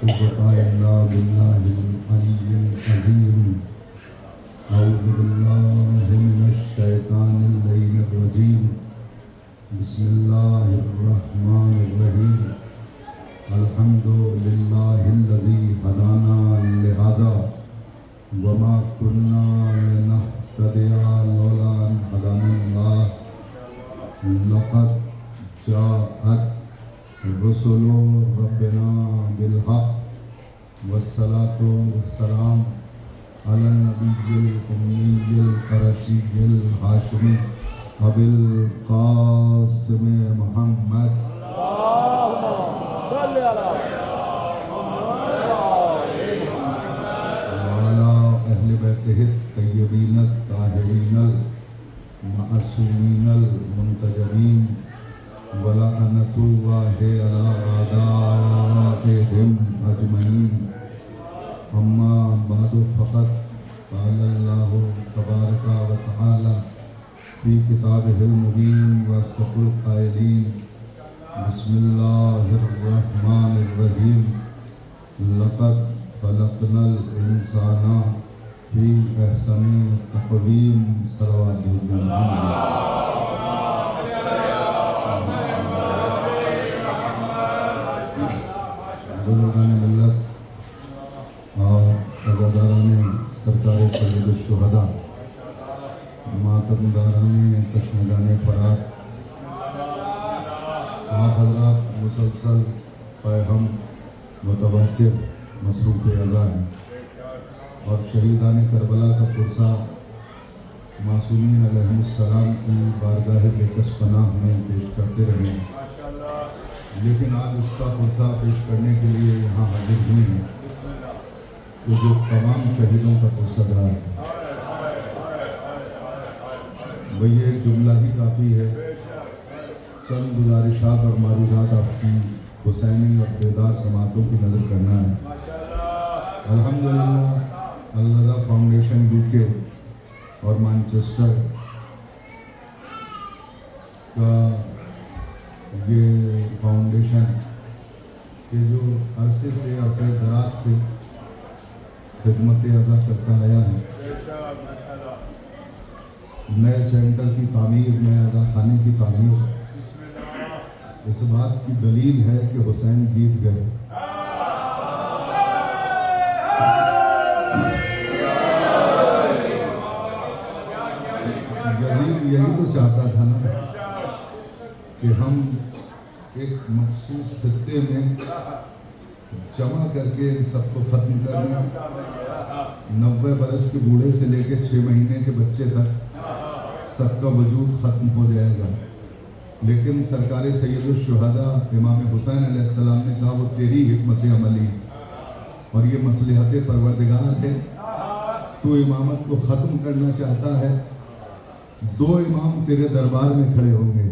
कुव्वता इल्ला बिल्लाहिल अलिय्यिल अज़ीम। अऊज़ु बिल्लाहि मिनश शैतानिर रजीम। बिस्मिल्लाहिर रहमानिर रहीम। अल्हम्दुलिल्लाहिल्लज़ी हदाना लिहाज़ा वमा कुन्ना लिनहतदिया लौला अन हदानल्लाह। लक़द जाअत रुसुलु रब्बिना बिल हक़ वस्सलातु वस्सलाम अला नबिय्यिल उम्मिय्यिल क़ुरैशिय्यिल हाशिमी अबिल क़ासिम मुहम्मद वाला अहले बैतिहि तय्यबीन ताहिरीन मासूमीन मुंतजबीन वला अनतुल्लाहि अला आदाइहिम अजमईन। अम्मा बादु फ़क़द क़ालल्लाहु तबारका व तआला फ़ी किताबिहिल मुबीन व अस्दक़ुल क़ाइलीन। बिस्मिल्लाहिर रहमानिर रहीम। लक़द ख़लक़नल इंसाना फ़ी अहसनि तक़वीम। सल्लल्लाहु अलैहि बुज़ुर्गान मिल्लत और अज़ादारान सरकार सय्यदुश शुहदा, मातमदारान तशनगान फ़रात, आप हज़रात मुसलसल पैहम मुतवातिर मसरूफ़ अज़ा हैं और शहीदान करबला का पुरसा मासूमीन अलैहिस्सलाम की बारगाह बेकस पनाह में पेश करते रहे। लेकिन आज उसका पुरसा पेश करने के लिए यहाँ हाजिर हुए हैं तो जो तमाम शहीदों का पुरसादार है, वही एक जुमला ही काफ़ी है। चंद गुजारिशात और मारूजात आपकी हुसैनी और बेदार समातों की नज़र करना है। अल्हम्दुलिल्लाह अल-नज़ा फाउंडेशन यूके और मैनचेस्टर का ये फाउंडेशन के जो अरसे दराज से खिदमत अज़ा करता आया है, नए सेंटर की तामीर, नए अज़ा खाने की तामीर, इस बात की दलील है कि हुसैन जीत गए। यही तो चाहता था ना कि हम एक मखसूस खित्ते में जमा करके इन सबको ख़त्म कर दें। 90 बरस के बूढ़े से लेकर 6 महीने के बच्चे तक सबका वजूद ख़त्म हो जाएगा। लेकिन सरकार सैयदुश शुहदा इमाम हुसैन अलैहिस्सलाम ने कहा वो तेरी हिकमत अमली और ये मसलहत परवरदिगार है। तू इमामत को ख़त्म करना चाहता है, 2 इमाम तेरे दरबार में खड़े होंगे।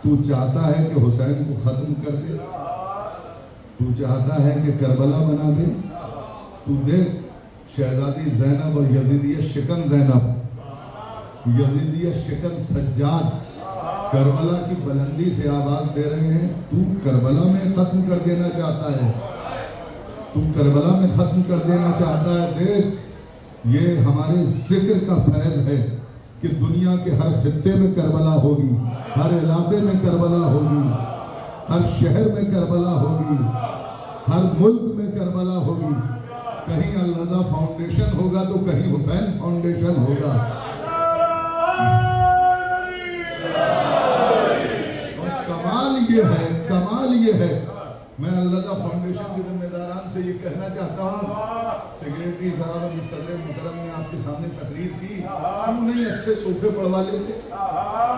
तू चाहता है कि हुसैन को ख़त्म कर दे, तू चाहता है कि करबला बना दे। तू देख शहजादी ज़ैनब और यजीदिया शिकन ज़ैनब, यजीदिया शिकन सज्जाद करबला की बुलंदी से आवाज़ दे रहे हैं। तू करबला में ख़त्म कर देना चाहता है, तू करबला में ख़त्म कर देना चाहता है। देख ये हमारे जिक्र का फैज़ है कि दुनिया के हर खित्ते में करबला होगी, हर इलाके में करबला होगी, हर शहर में करबला होगी, हर मुल्क में करबला होगी। कहीं अल-नज़ा फाउंडेशन होगा तो कहीं हुसैन फाउंडेशन होगा। और कमाल ये है, मैं अल-नज़ा फाउंडेशन के जिम्मेदारान से ये कहना चाहता हूँ, सेक्रेटरी साहब और सदर मुहतरम ने आपके सामने तकरीर की, हम उन्हें अच्छे सोफे पड़वा लेते,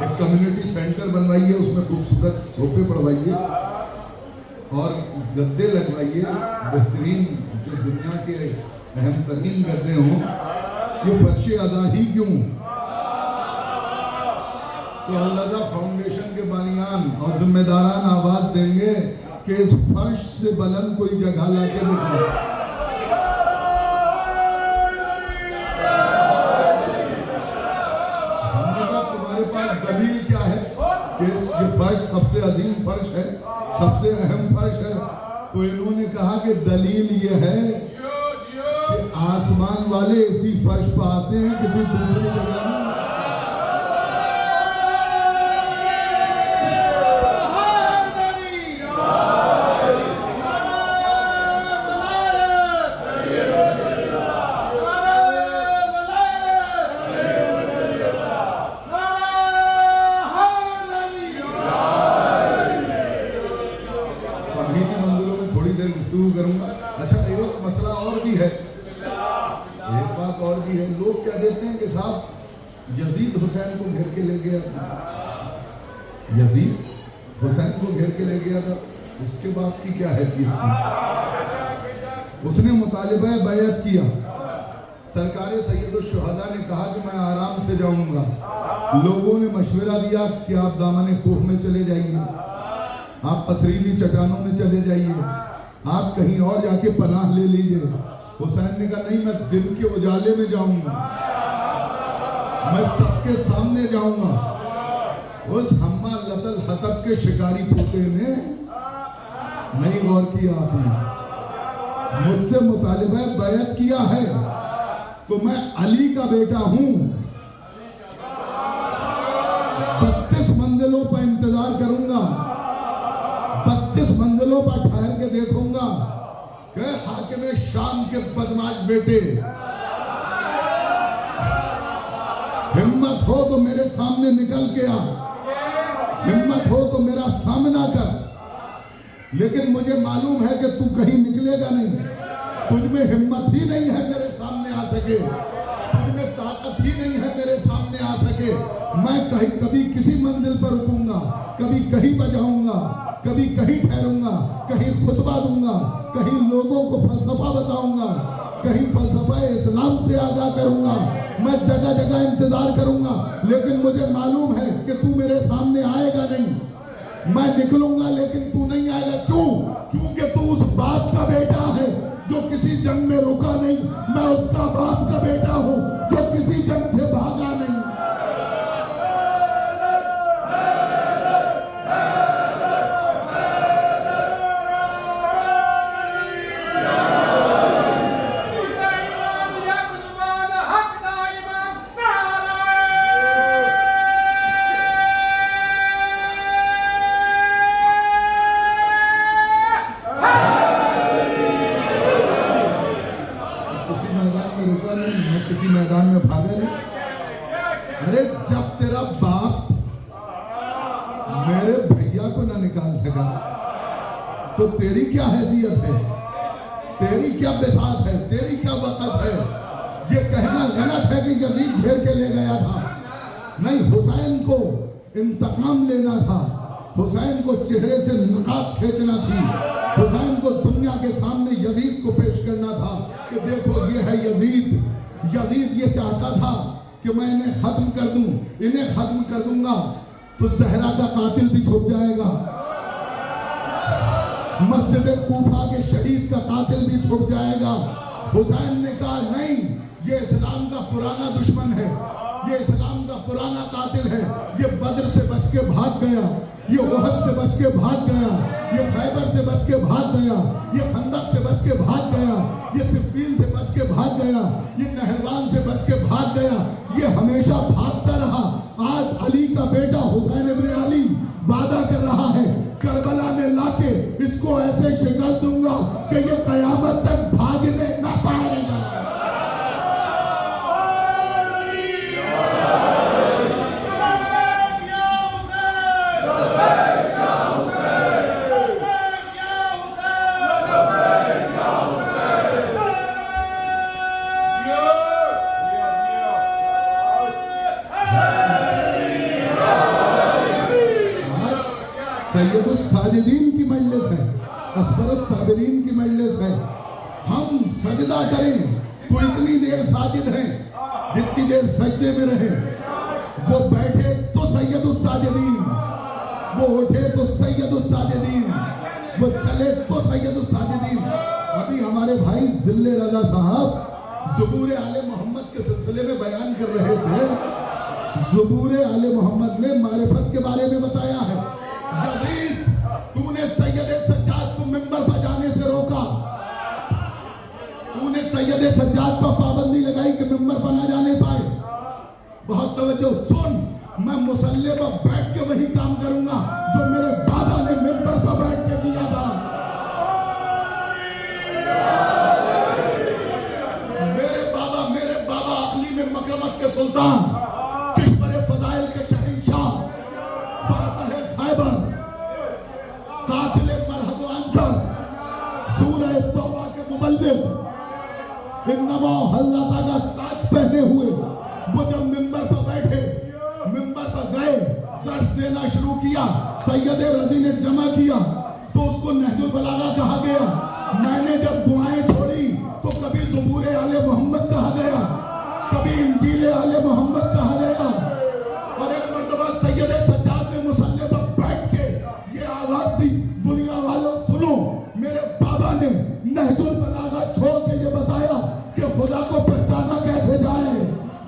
एक कम्युनिटी सेंटर बनवाइए, उसमें खूबसूरत सोफे पड़वाइए और गद्दे लगवाइए, बेहतरीन जो दुनिया के अहम तरीन गद्दे हों। ये फर्श अज़ा ही क्यों? तो अल-नज़ा फाउंडेशन के बानियान और जिम्मेदारान आवाज़ देंगे कि इस फर्श से बुलंद कोई जगह लाके बिठाओ। हमने कहा तुम्हारे पास दलील क्या है कि ये फर्श सबसे अजीम बेहतरीन फर्श है, सबसे अहम फर्श है। तो इन्होंने कहा कि दलील ये है कि आसमान वाले इसी फर्श पर आते हैं, किसी दूसरी जगह नहीं। करूंगा। अच्छा, एक मसला और भी है, एक बात और भी है। लोग क्या देते हैं कि साहब यजीद हुसैन को घेर के ले गया था, यजीद हुसैन को घेर के ले गया था, उसके बाद की क्या हैसियत थी? उसने मुतालिबा बैअत किया, सरकार सैयदुल शुहदा ने कहा कि मैं आराम से जाऊंगा। लोगों ने मशवरा दिया कि आप दामन कोह में चले जाइए, आप पथरीली चट्टानों में चले जाइए, आप कहीं और जाके पनाह ले लीजिए। हुसैन ने कहा नहीं, मैं दिन के उजाले में जाऊंगा, मैं सबके सामने जाऊंगा। उस हम्मा लतल हतब के शिकारी पोते ने नहीं गौर किया, आपने मुझसे मुतालिबा बैअत किया है तो मैं अली का बेटा हूं। 32 मंजिलों पर इंतजार करूंगा, 32 मंजिलों पर ठहर के देखूंगा कि हाकिम शाम के बदमाश बेटे, हिम्मत हो तो मेरे सामने निकल के आ, हिम्मत हो तो मेरा सामना कर। लेकिन मुझे मालूम है कि तू कहीं निकलेगा नहीं, तुझ में हिम्मत ही नहीं है मेरे सामने आ सके, तुझ में ताकत ही नहीं है मेरे सामने आ सके। मैं कहीं कभी किसी मंजिल पर रुकूंगा, कभी कहीं पर जाऊंगा, कभी कहीं ठहरूंगा, कहीं खुतबा दूंगा, कहीं लोगों को फलसफा बताऊंगा, कहीं फलसफा इस्लाम से आगाह करूंगा। मैं जगह जगह इंतजार करूंगा, लेकिन मुझे मालूम है कि तू मेरे सामने आएगा नहीं। मैं निकलूंगा लेकिन तू नहीं आएगा। क्यों? क्योंकि तू उस बाप का बेटा है जो किसी जंग में रुका नहीं, मैं उसका बाप का बेटा हूं जो किसी जंग से भागा नहीं। किसी मैदान में भागा नहीं। अरे जब तेरा बाप मेरे भैया को ना निकाल सका तो तेरी क्या हैसियत है, तेरी क्या बिसात है, तेरी क्या वक़्त है? ये कहना गलत है कि यजीद घेर के ले गया था। नहीं, हुसैन को इंतकाम लेना था, हुसैन को चेहरे से नकाब खींचना थी, हुसैन को दुनिया के सामने यजीद को पेश करना था कि देखो ये है यजीद। यजीद ये चाहता था कि मैं इन्हें खत्म कर दूं, इन्हें खत्म कर दूंगा तो ज़हरा का कातिल भी छुप जाएगा, मस्जिद कूफा के शहीद का कातिल भी छुप जाएगा। हुसैन ने कहा नहीं, ये इस्लाम का पुराना दुश्मन है, ये इस्लाम का पुराना कातिल है, ये बद्र से बच के भाग गया, ये उहद से बच के भाग गया, ये खैबर से बच के भाग गया, ये खंदक से बच के भाग गया, ये सिफ़ीन से बच के भाग गया, ये नहरवान से बच के भाग गया, ये हमेशा भागता रहा। आज अली का बेटा हुसैन इब्ने अली वादा कर रहा है करबला में लाके इसको ऐसे शिकल दूंगा कि ये कयामत तक भागने ना पाएगा। सैयदुस साजिदीन की मजलिस है, असफरुस साबिरीन की मजलिस है। हम सजदा करें तो इतनी देर साजिद हैं जितनी देर सजदे में रहे। वो बैठे तो सैयदुस साजिदीन, वो उठे तो सैयदुस साजिदीन, वो चले तो सैयदुस साजिदीन। अभी हमारे भाई जिल्ले रजा साहब ज़ुबूर आले मोहम्मद के सिलसिले में बयान कर रहे थे। ज़ुबूर आले मोहम्मद ने मारिफत के बारे में बताया है। यजीद सैयद सज्जाद पर पाबंदी लगाई कि मिंबर पर ना जाने पाए। बहुत तवज्जो सुन, मैं मुसल्ले पर बैठ के वही काम करूंगा जो मेरे बाबा ने मिंबर पर बैठ के किया था। मेरे बाबा अकली में मकरमत के सुल्तान, किश्वर फजाइल के शहंशाह, फातह खैबर, कातिल मरहब अंतर, सूरह तौबा के मुबल्लिग, इन्नमा हल्लाता का ताज पहने हुए वो जब मिंबर पर बैठे, मिंबर पर गए, दर्स देना शुरू किया, सैयद रजी ने जमा किया तो उसको नहजुल बलागा कहा गया। मैंने जब दुआएं छोड़ी तो कभी ज़बूर आले मोहम्मद कहा गया, कभी इंजील आले मोहम्मद कहा गया। और एक मर्तबा सैयद सज्जाद ने मुसल्ले पर बैठ के ये आवाज दी, दुनिया वालों सुनो, मेरे बाबा ने नहजुल बलागा छोड़ के ये बताया कि खुदा को पहचाना कैसे जाए।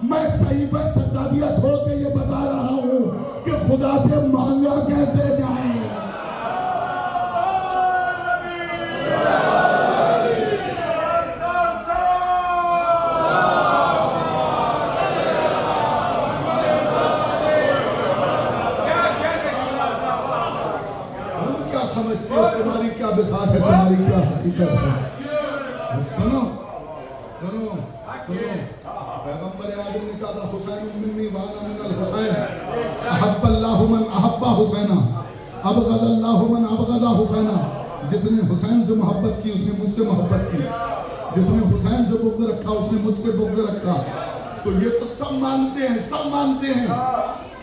मैं सहीफा सज्जादिया छोड़ के ये बता रहा हूँ कि खुदा से मांगा कैसे जाए। समझते हो तुम्हारी क्या बिसात है, तुम्हारी क्या हकीकत है। सुनो सुनो सुनो, पैगंबर आजम ने कहा था हुसैन मिन्नी व अना मिनल हुसैन, अहब्बल्लाहु मन अहब्बा हुसैना, अबग़ज़ल्लाहु मन अबग़ज़ा हुसैना। जिसने हुसैन से मोहब्बत की उसने मुझसे मोहब्बत की, जिसने हुसैन से बुग़्ज़ रखा उसने मुझसे बुग़्ज़ रखा। तो ये तो सब मानते हैं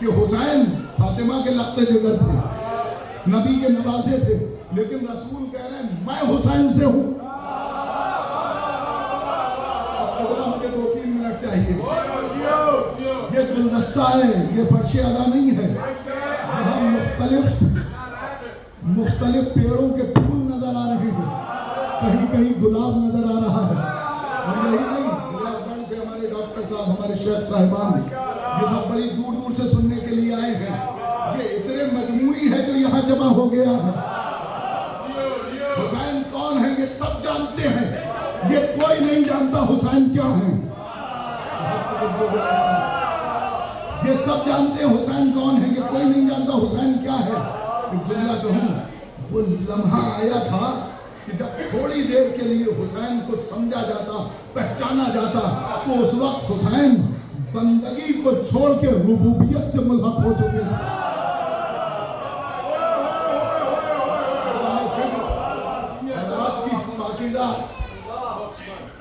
कि हुसैन फातिमा के लख्ते जिगर थे, नबी के नवासे थे, लेकिन रसूल कह रहे हैं मैं हुसैन से हूं। अब मुझे 2-3 मिनट चाहिए। ये गुलदस्ता है, ये फर्श अज़ा नहीं है। यहाँ मुख्तलिफ पेड़ों के फूल नजर आ रहे हैं, कहीं कहीं गुलाब नजर आ रहा है। और यही नहीं, गुलाबगंज से हमारे डॉक्टर साहब, हमारे शेख साहिबान, ये सब बड़ी दूर दूर से सुनने के लिए आए हैं। ये इतने मजमूई है जो यहाँ जमा हो गया है। हुसैन कौन है ये सब जानते हैं, ये कोई नहीं जानता हुसैन क्या है। ये सब जानते हैं हुसैन कौन है, ये कोई नहीं जानता हुसैन क्या है। एक जुमला कहूं, वो लम्हा आया था कि जब थोड़ी देर के लिए हुसैन को समझा जाता, पहचाना जाता, तो उस वक्त हुसैन बंदगी को छोड़ के रुबूबियत से मुल्हक हो चुके थे।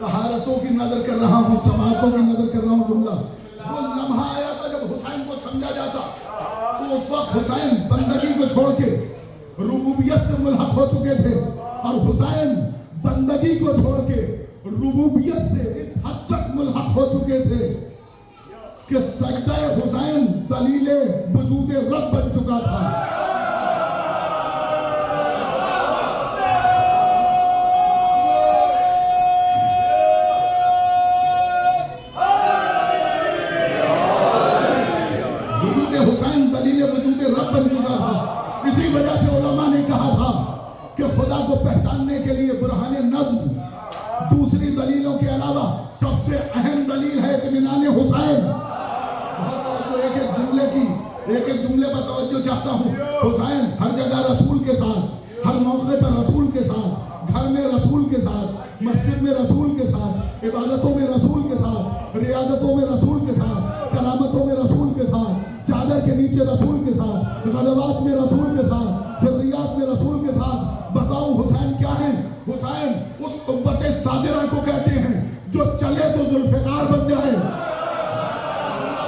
तहारतों की नजर कर रहा हूँ, समातों की नजर कर रहा हूँ। जुमला वो लम्हा आया था जब हुसैन को समझा जाता, तो उस वक्त हुसैन बंदगी को छोड़ के रुबूबियत से मुल्हक हो चुके थे। और हुसैन बंदगी को छोड़ के रुबूबियत से इस हद तक मुल्हक हो चुके थे कि सजदा हुसैन दलीले वजूद रब बन चुका था। इसी वजह से उलमा ने कहा था कि खुदा को पहचानने के लिए बुरहान नज़्म, दूसरी दलीलों के अलावा सबसे अहम दलील है इत्मीनान हुसैन। बहुत तवज्जो, एक एक जुमले पर तवज्जो चाहता हूँ। हुसैन हर जगह रसूल के साथ, हर मौके पर रसूल के साथ, घर में रसूल के साथ, मस्जिद में रसूल के साथ, इबादतों में रसूल के साथ, रियादतों में रसूल के साथ, करामतों में रसूल के साथ, चादर के नीचे रसूल के साथ, गज़वात में रसूल के साथ, ज़र्रियात में रसूल के साथ। बताओ हुसैन क्या है? हुसैन उस कुव्वत सादिरा को कहते हैं जो चले तो जुल्फ़िकार बन जाए।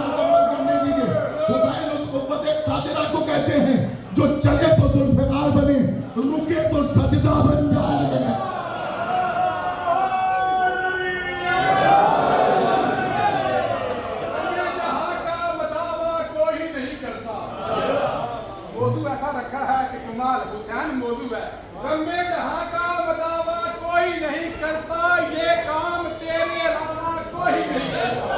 मुकम्मल करने दीजिए। हुसैन उस कुव्वत सादिरा को कहते हैं जो चले तो जुल्फ़िकार बने, रुके तो सजदा बन जाए। हुसैन मौजू है, रम्मे जहां का बतावा कोई नहीं करता, ये काम तेरे अलावा कोई नहीं करता।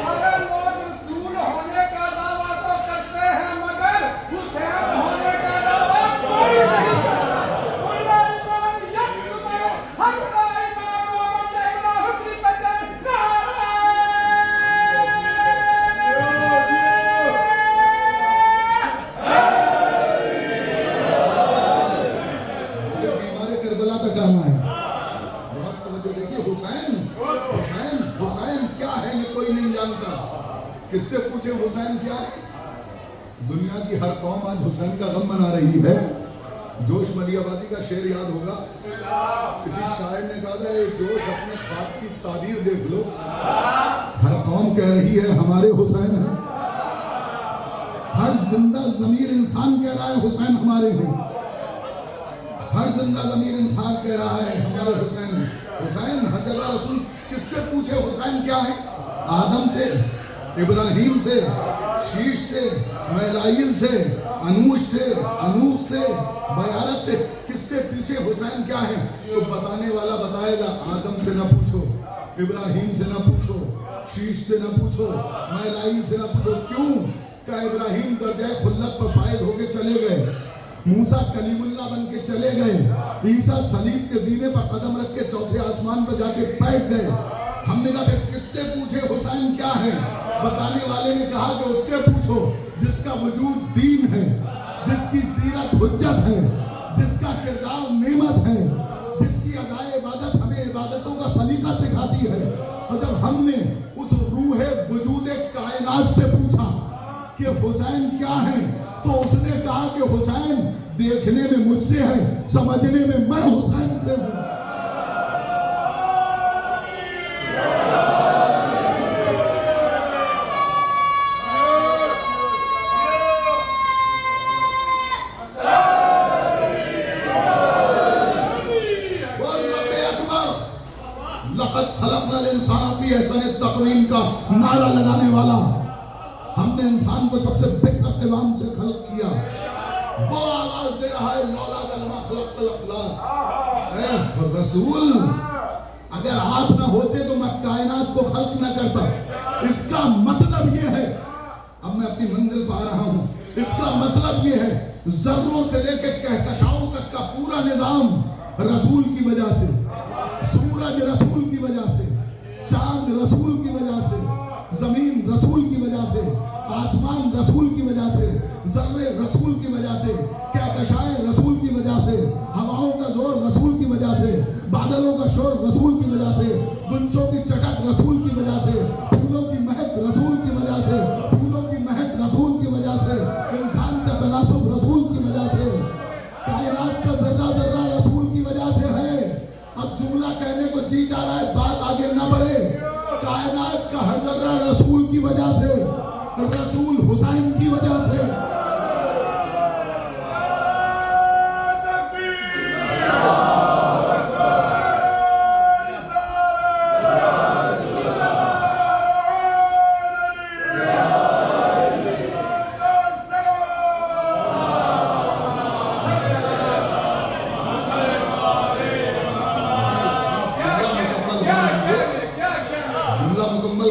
मगर लोग रसूल होने का दावा तो करते हैं, मगर हुसैन होने का दावा कोई नहीं करता। करना है। बहुत तवज्जो देखिए, हुसैन हुसैन हुसैन क्या है ये कोई नहीं जानता। किससे पूछे हुसैन क्या है? दुनिया की हर कौम आज हुसैन का गम मना रही है। जोश मलियाबादी का शेर याद होगा, किसी शायर ने कहा था, ये जोश अपने ख्वाब की ताबीर देख लो, हर कौम कह रही है हमारे हुसैन है। हर जिंदा जमीर इंसान कह रहा है हुसैन हमारे हैं। हर जिंदा जमीर इंसान कह रहा है हमारे हुसैन है। हुसैन हर जगह रसूल। किससे पूछे हुसैन क्या है? आदम से, इब्राहिम से, शीश से, मैलाइल से, अनूश से, अनूस से, बयारत से। किससे पूछे हुसैन क्या है? तो बताने वाला बताएगा, आदम से ना पूछो, इब्राहिम से ना पूछो, शीश से ना पूछो, मैलाइल से ना पूछो। क्यों? क्या इब्राहिम दर्जा खुल्लत पर फायद होके चले गए, मूसा कलीमुल्लाह बन के चले गए, ईसा सलीब के जीने पर कदम रख के चौथे आसमान पर जाके बैठ गए। हमने कहा फिर किससे पूछे हुसैन क्या है? बताने वाले ने कहा कि उससे पूछो जिसका वजूद दीन है, जिसकी सीरत हुज्जत है, जिसका किरदार नेमत है, जिसकी अदाए इबादत हमें इबादतों का सलीका सिखाती है। और जब हमने उस रूहे वजूद कायनात से पूछा कि हुसैन क्या है, तो उसने कहा कि हुसैन देखने में मुझसे है, समझने में मैं हुसैन से हूं। तकवीम का नारा लगाने वाला, हमने इंसान को सबसे बेहतर इमाम से खल्क किया। वो आवाज दे रहा है, मौला का नमा खलक़ल अख़लाक़। रसूल, अगर आप ना होते तो मैं कायनात को खल्क न करता। इसका मतलब ये है, अब मैं अपनी मंजिल पा रहा हूं, इसका मतलब ये है जर्रों से लेकर कहकशाओं तक का पूरा निजाम रसूल की वजह से, सूरज रसूल की वजह से, चांद रसूल की वजह से, जमीन रसूल की वजह से, आसमान रसूल की वजह से, जर्रे रसूल की वजह से, कहकशाएं रसूल की वजह से, हवाओं का जोर रसूल की वजह से, बादलों का शोर रसूल की वजह से, गुंजों की चटक रसूल की वजह से, फूलों की महक रसूल की वजह से, फूलों की महक रसूल की वजह से, इंसान का तनासुब रसूल की वजह से, कायनात का जर्रा जर्रा रसूल की वजह से है। अब जुमला कहने को जी जा रहा है, बात आगे ना बढ़े। कायनात का हर जर्रा रसूल की वजह से, रसूल हुसैन की वजह से।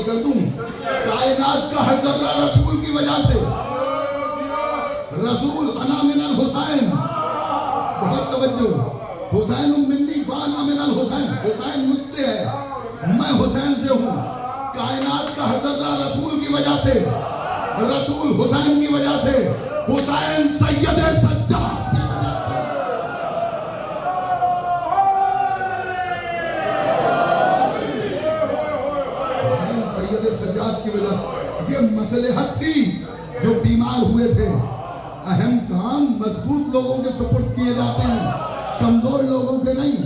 कर दूं, कायनात का हर जर्रा रसूल की वजह से। रसूल अना मिनल हुसैन, बहुत तवज्जो, हुसैन मिन्नी वाना मिनल हुसैन, हुसैन मुझसे है, मैं हुसैन से हूं। कायनात का हर जर्रा रसूल की वजह से, रसूल हुसैन की वजह से, हुसैन सैयद सज्जाद की वजह से। सज्जाद की वजह से ये मसलहत थी। जो बीमार हुए थे, अहम काम मजबूत लोगों के सुपुर्द किए जाते हैं, कमजोर लोगों के नहीं।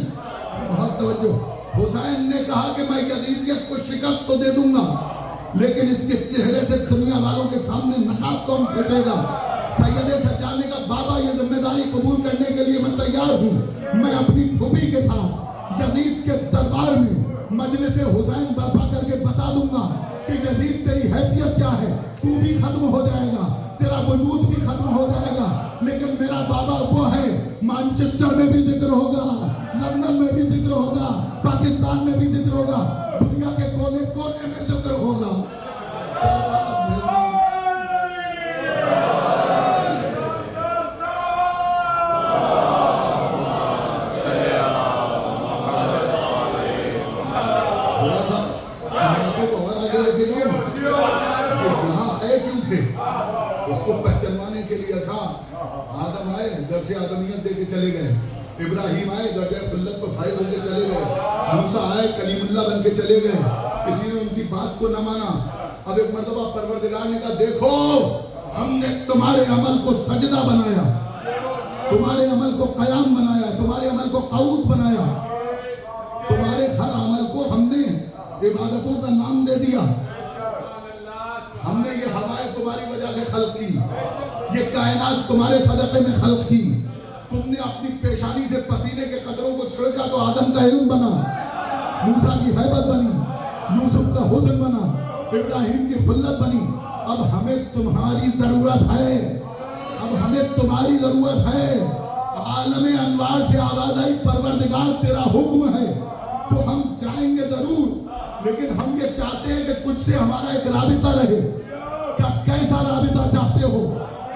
बहुत तवज्जो। हुसैन ने कहा कि मैं यजीदियत को शिकस्त तो दे दूंगा, लेकिन इसके चेहरे से दुनिया वालों के सामने नकाब कौन खींचेगा। सैयद सज्जाद ने कहा, बाबा ये जिम्मेदारी कबूल करने के लिए मैं तैयार हूँ। मैं अपनी फूफी के साथ यजीद के दरबार में मजलिस हुसैन बर्पा करके बता दूंगा कि यजीद तेरी हैसियत क्या है, तू भी खत्म हो जाएगा, तेरा वजूद भी खत्म हो जाएगा, लेकिन मेरा बाबा वो है। मैनचेस्टर में भी जिक्र होगा, लंदन में भी जिक्र होगा, पाकिस्तान में भी जिक्र होगा, दुनिया के कोने कोने में जिक्र होगा। उसको पहचानवाने के लिए अच्छा आदम आए, घर से आदमियत दे के चले गए। इब्राहिम आए दर्जा खुल्लत पर फाइज होकर चले गए, मूसा आए कलीमुल्लाह बन के चले गए, किसी ने उनकी बात को न माना। अब एक मर्तबा परवरदिगार ने कहा देखो हमने तुम्हारे अमल को सजदा बनाया, तुम्हारे अमल को कयाम बनाया, तुम्हारे अमल को कऊद बनाया, तुम्हारे हर अमल को हमने इबादतों का नाम दे दिया। हमने ये हवाएं तुम्हारी वजह से खल्क की, ये कायनात तुम्हारे सदक़े में खल्क की। तुमने अपनी पेशानी से पसीने के कतरों को छिड़का तो आदम का इल्म बना, मूसा की हैबत बनी, यूसुफ का हुस्न बना, इब्राहिम की खुल्लत बनी। अब हमें तुम्हारी जरूरत है, अब हमें तुम्हारी जरूरत है। आलमे अनवार से आवाज आई परवरदिगार तेरा हुक्म है, तो हम जाएंगे जरूर, लेकिन हम ये चाहते हैं कि तुझसे हमारा एक राबिता रहे। क्या कैसा राबिता चाहते हो?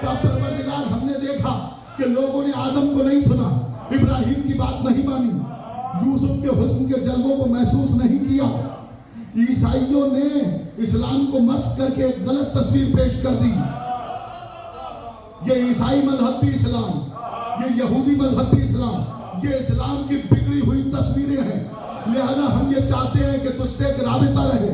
क्या परवरदिगार हमने देखा कि लोगों ने आदम को नहीं सुना, इब्राहिम की बात नहीं मानी, यूसुफ के हुस्न के जलवों को महसूस नहीं किया। ईसाइयों ने इस्लाम को मस्क करके एक गलत तस्वीर पेश कर दी। ये ईसाई मजहब भी इस्लाम, ये यहूदी मजहब भी इस्लाम, ये इस्लाम की बिगड़ी हुई तस्वीरें हैं। लिहाजा हम ये चाहते हैं कि तुझसे एक राबिता रहे,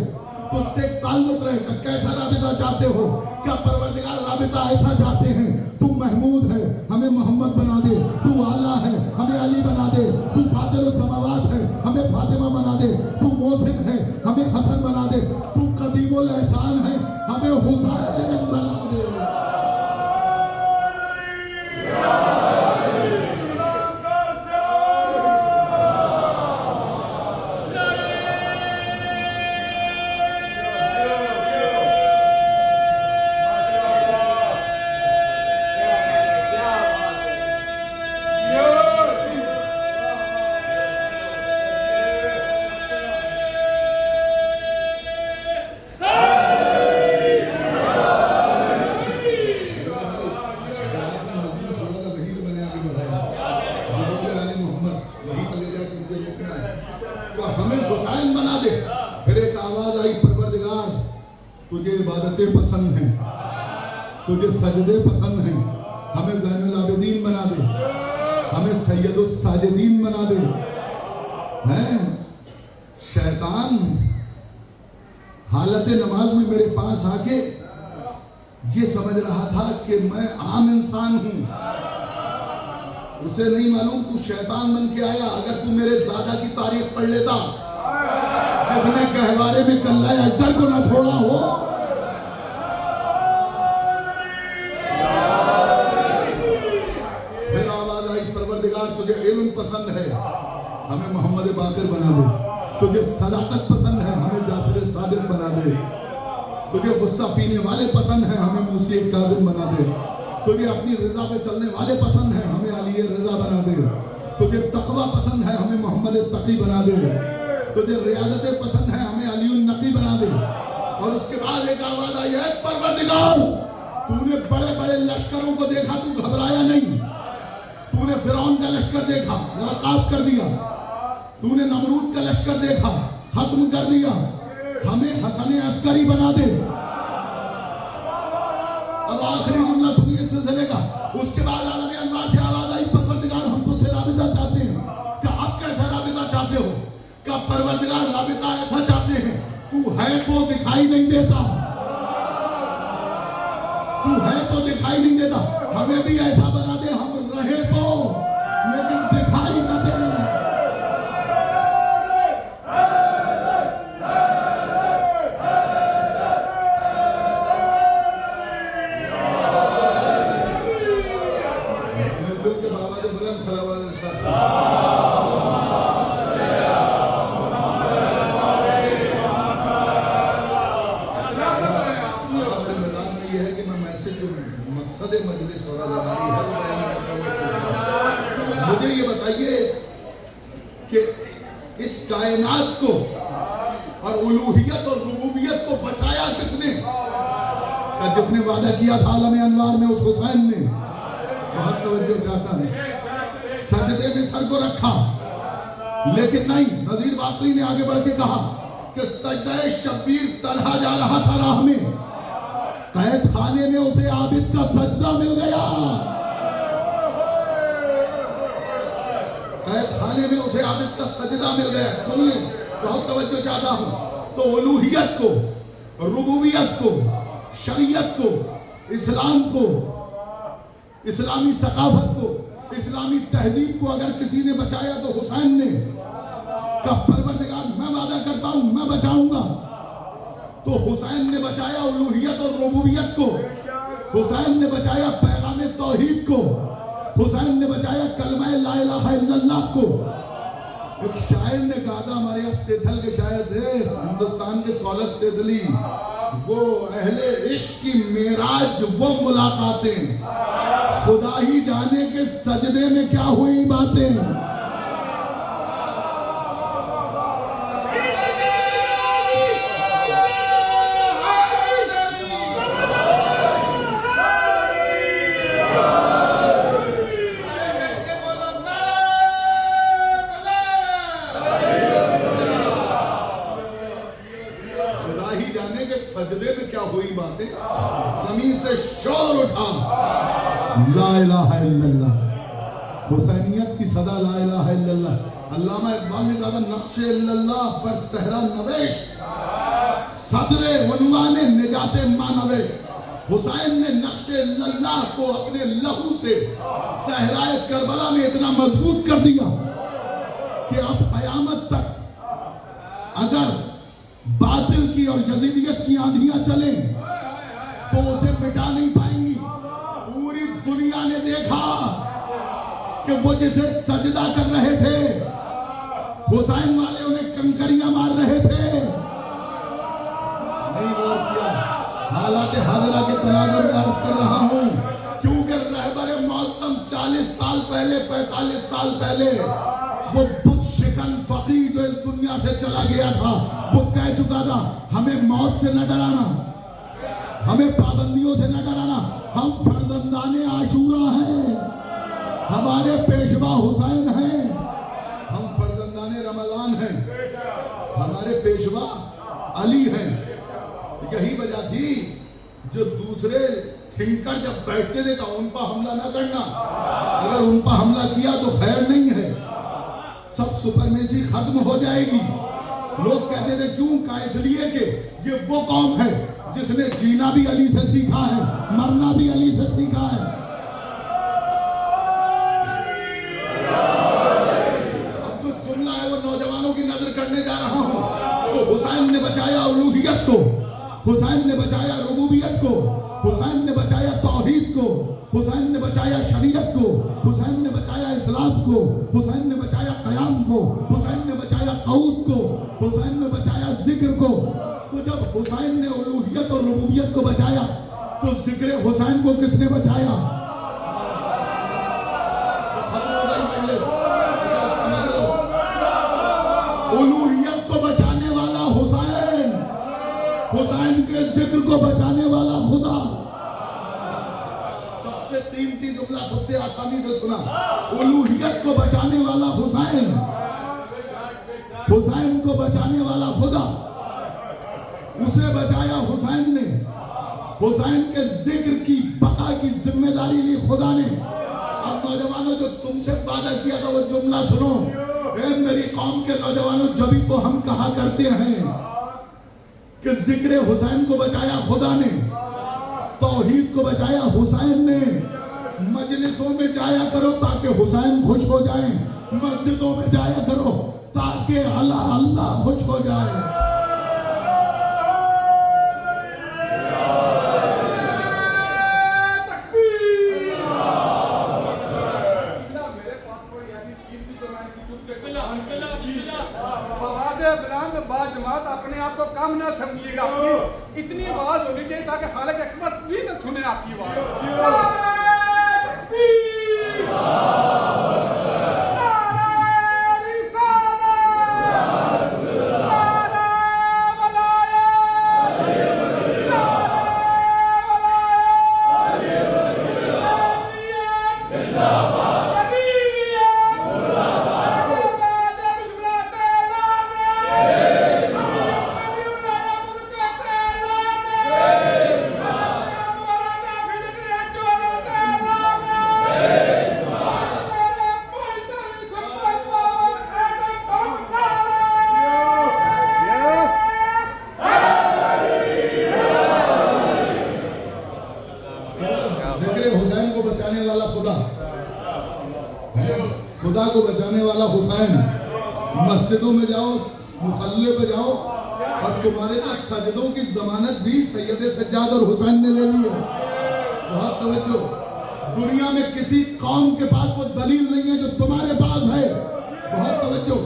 तुझसे एक ताल्लुक रहे। कैसा राबिता चाहते हो? क्या परवरदिगार राबिता ऐसा चाहते हैं तू महमूद है हमें मोहम्मद बना दे, तू आला है हमें अली बना दे, तू फातिरुस समावात है हमें फातिमा बना दे, तू मोहसिन है हमें हसन बना दे, तू कदीमुल एहसान है हमें हुसैन बना दे। तुझे इबादतें पसंद हैं, तुझे सजदे पसंद हैं, हमें ज़ैनुल आबिदीन बना दे, हमें सैयदुस साजिदीन बना दे। हैं शैतान हालत नमाज में मेरे पास आके ये समझ रहा था कि मैं आम इंसान हूं, उसे नहीं मालूम तू शैतान बन के आया। अगर तू मेरे दादा की तारीख पढ़ लेता, जिसने गहवारे में कल्ला अजदर को न छोड़ा हो, फिर आवाज आई परवरदिगार तुझे इल्म पसंद है हमें मोहम्मद बाकिर बना दे, तुझे सदाकत पसंद है हमें जाफर सादिक बना दे, तुझे गुस्सा पीने वाले पसंद है हमें मूसी कादिर बना दे, तुझे अपनी रजा पे चलने वाले पसंद है हमें अली रजा बना दे, तुझे तकवा पसंद है हमें मोहम्मद तकी बना दे, तुझे रियाजतें पसंद है हमें अली नकी बना दे। और उसके बाद एक आवाज आई है परवरदिगार तूने बड़े बड़े लश्करों को देखा, तू घबराया नहीं, तूने फिरौन का लश्कर देखा नकाब कर दिया, तूने नमरूद का लश्कर देखा खत्म कर दिया, हमें हसन अस्करी बना दे। अब आखिरी जुमला सुनिए इस सिलसिले का। उसके बाद आलम अनवार से आवाज आई परवरदिगार हम तुझसे राबिता चाहते हैं। क्या आप कैसा राबिता चाहते हो? क्या परवरदिगार राबिता ऐसा चाहते हैं तू है तो दिखाई नहीं देता, तू है तो दिखाई नहीं देता, हमें भी ऐसा बना दे हम रहे तो लेकिन दिखाई न दे। मुझे ये बताइए कि इस कायनात को और उलूहियत और रुबूबियत को बचाया किसने? क्या जिसने वादा किया था आलम अनवार में उस हुसैन ने? बहुत तवज्जो चाहता हूं। सजदे में सर को रखा, लेकिन नहीं, नजीर बाकरी ने आगे बढ़ के कहा कि सजदे शब्बीर तलहा जा रहा था राह में, कैद खाने में उसे आबिद का सजदा मिल गया। कैद खाने में उसे आबिद का सजदा मिल गया। सुन ले, बहुत तवज्जो चाहता हूं। तो उलूहियत को, रुबूबियत को, शरीयत को, इस्लाम को, इस्लामी सकाफत को, इस्लामी तहजीब को अगर किसी ने बचाया तो हुसैन ने। कब परवरदिगार मैं वादा करता हूं मैं बचाऊंगा। तो हुसैन ने बचाया उलूहियत और रुबूबियत को, हुसैन ने बचाया पैगाम तौहीद को, हुसैन ने बचाया कलमा ला इलाहा इल्लल्लाह को। एक शायर ने कहा था, हमारे यहाँ सेथल के शायर थे, हिंदुस्तान के सौलत सेथली, वो अहले इश्क की मेराज वो मुलाकातें, खुदा ही जाने के सजदे में क्या हुई बातें। सजदे में क्या हुई बातें, जमीन से शोर उठा ला इलाहा इल्लल्लाह। हुसैनियत की सदा ला इलाहा इल्लल्लाह। अल्लामा इकबाल ने कहा, नक्शे इल्लल्लाह पर सहरा नवेश, सदरे उन्वाने निजाते मानवे। हुसैन ने नक्शे इल्लल्लाह को अपने लहू से सहराए करबला में इतना मजबूत कर दिया कि अब कयामत तक अगर बातिल की और यजीदियत की आंधियां चले तो उसे मिटा नहीं पाएंगी। पूरी दुनिया ने देखा कि वो जिसे सजदा कर रहे थे, हुसैन वाले उन्हें कंकरियां मार रहे थे। नहीं गौर किया। हालात हाजरा के तनाजुर में अर्ज कर रहा हूं, क्योंकि रहबर मौसम 40 साल पहले, 45 साल पहले वो बुत शिकन फकीर जो इस दुनिया से चला गया था, वो कह चुका था, हमें मौत से न डराना, हमें पाबंदियों से न डराना, हम फर्जंदाने आशूरा हैं, हमारे पेशवा हुसैन हैं, हम फर्जंदाने रमजान हैं, हमारे पेशवा अली हैं। यही वजह थी जो दूसरे थिंकर जब बैठते थे तो उन पर हमला न करना, अगर उन पर हमला किया तो खैर नहीं है, सब सुपरमेसी खत्म हो जाएगी। लोग कहते थे क्यों? कहा इसलिए कि ये वो कौम है जिसने जीना भी अली से सीखा है, मरना भी अली से सीखा है। अब जो जुमला है वो नौजवानों की नजर करने जा रहा हूं। तो हुसैन ने बचाया उलूहियत को, हुसैन ने बचाया रुबूबियत को, हुसैन ने बचाया तौहीद को, हुसैन ने बचाया शरीयत को, हुसैन ने बचाया इस्लाम को, हुसैन ने बचाया कयाम को, हुसैन ने बचाया कऊद को, हुसैन ने बचाया जिक्र को। तो जब हुसैन ने उलूहियत और रुबूबियत को बचाया तो जिक्र हुसैन को किसने बचाया? खत्म हो गई मजलिस, समझ लो। उलूहियत को बचाने वाला हुसैन, हुसैन के जिक्र को बचाने वाला खुदा। सबसे कीमती जुमला सबसे आसानी से सुना, उलूहियत को बचाने वाला हुसैन, हुसैन को बचाने वाला खुदा। उसे बचाया हुसैन ने, हुसैन के जिक्र की बका की जिम्मेदारी ली खुदा ने। अब नौजवानों जो तुमसे वादा किया था वो जुमला सुनो। ए मेरी कौम के नौजवानों, जभी तो हम कहा करते हैं कि जिक्र हुसैन को बचाया खुदा ने, तौहीद को बचाया हुसैन ने। मजलिसों में जाया करो ताकि हुसैन खुश हो जाए, मस्जिदों में जाया करो ताकि अल्लाह अल्लाह खुश हो जाए। बात अपने आप को कम ना समझिएगा, इतनी आवाज होनी चाहिए ताकि खालिक अकबर भी तो सुने आपकी आवाज। बचाने वाला हुसैन। मस्जिदों में जाओ, मुसल्ले पे जाओ, और तुम्हारे जो सजदों की जमानत भी सैयद सज्जाद और हुसैन ने ले ली है। बहुत तवज्जो। दुनिया में किसी कौम के पास वो दलील नहीं है जो तुम्हारे पास है। बहुत तवज्जो।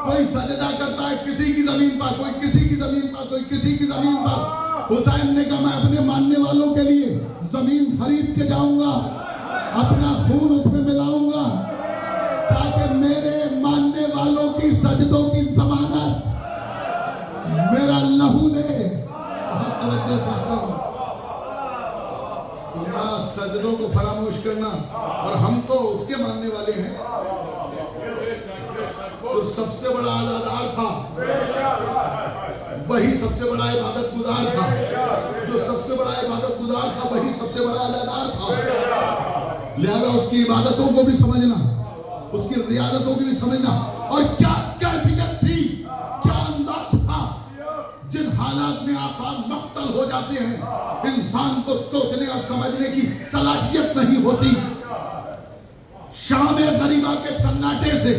कोई सजदा करता है किसी की जमीन पर, कोई किसी की जमीन पर, कोई किसी की जमीन पर। हुसैन ने कहा मैं अपने मानने वालों के लिए जमीन खरीद के जाऊंगा, अपना खून उसमें मिलाऊंगा, ताकि मेरे मानने वालों की सजदों की जमानत मेरा लहू दे। बहुत तवज्जो चाहता हूं। सजदों को फरामोश करना, और हम तो उसके मानने वाले हैं जो सबसे बड़ा अज़ादार था, वही सबसे बड़ा इबादत गुजार था। जो सबसे बड़ा इबादत गुजार था वही सबसे बड़ा अज़ादार था। लिहाजा उसकी इबादतों को भी समझना, उसकी रियाजतों को भी समझना। और क्या कैफियत थी, क्या अंदाज था, जिन हालात में आसान मख्तल हो जाते हैं, इंसान को सोचने और समझने की सलाहियत नहीं होती। शाम गरीबा के सन्नाटे से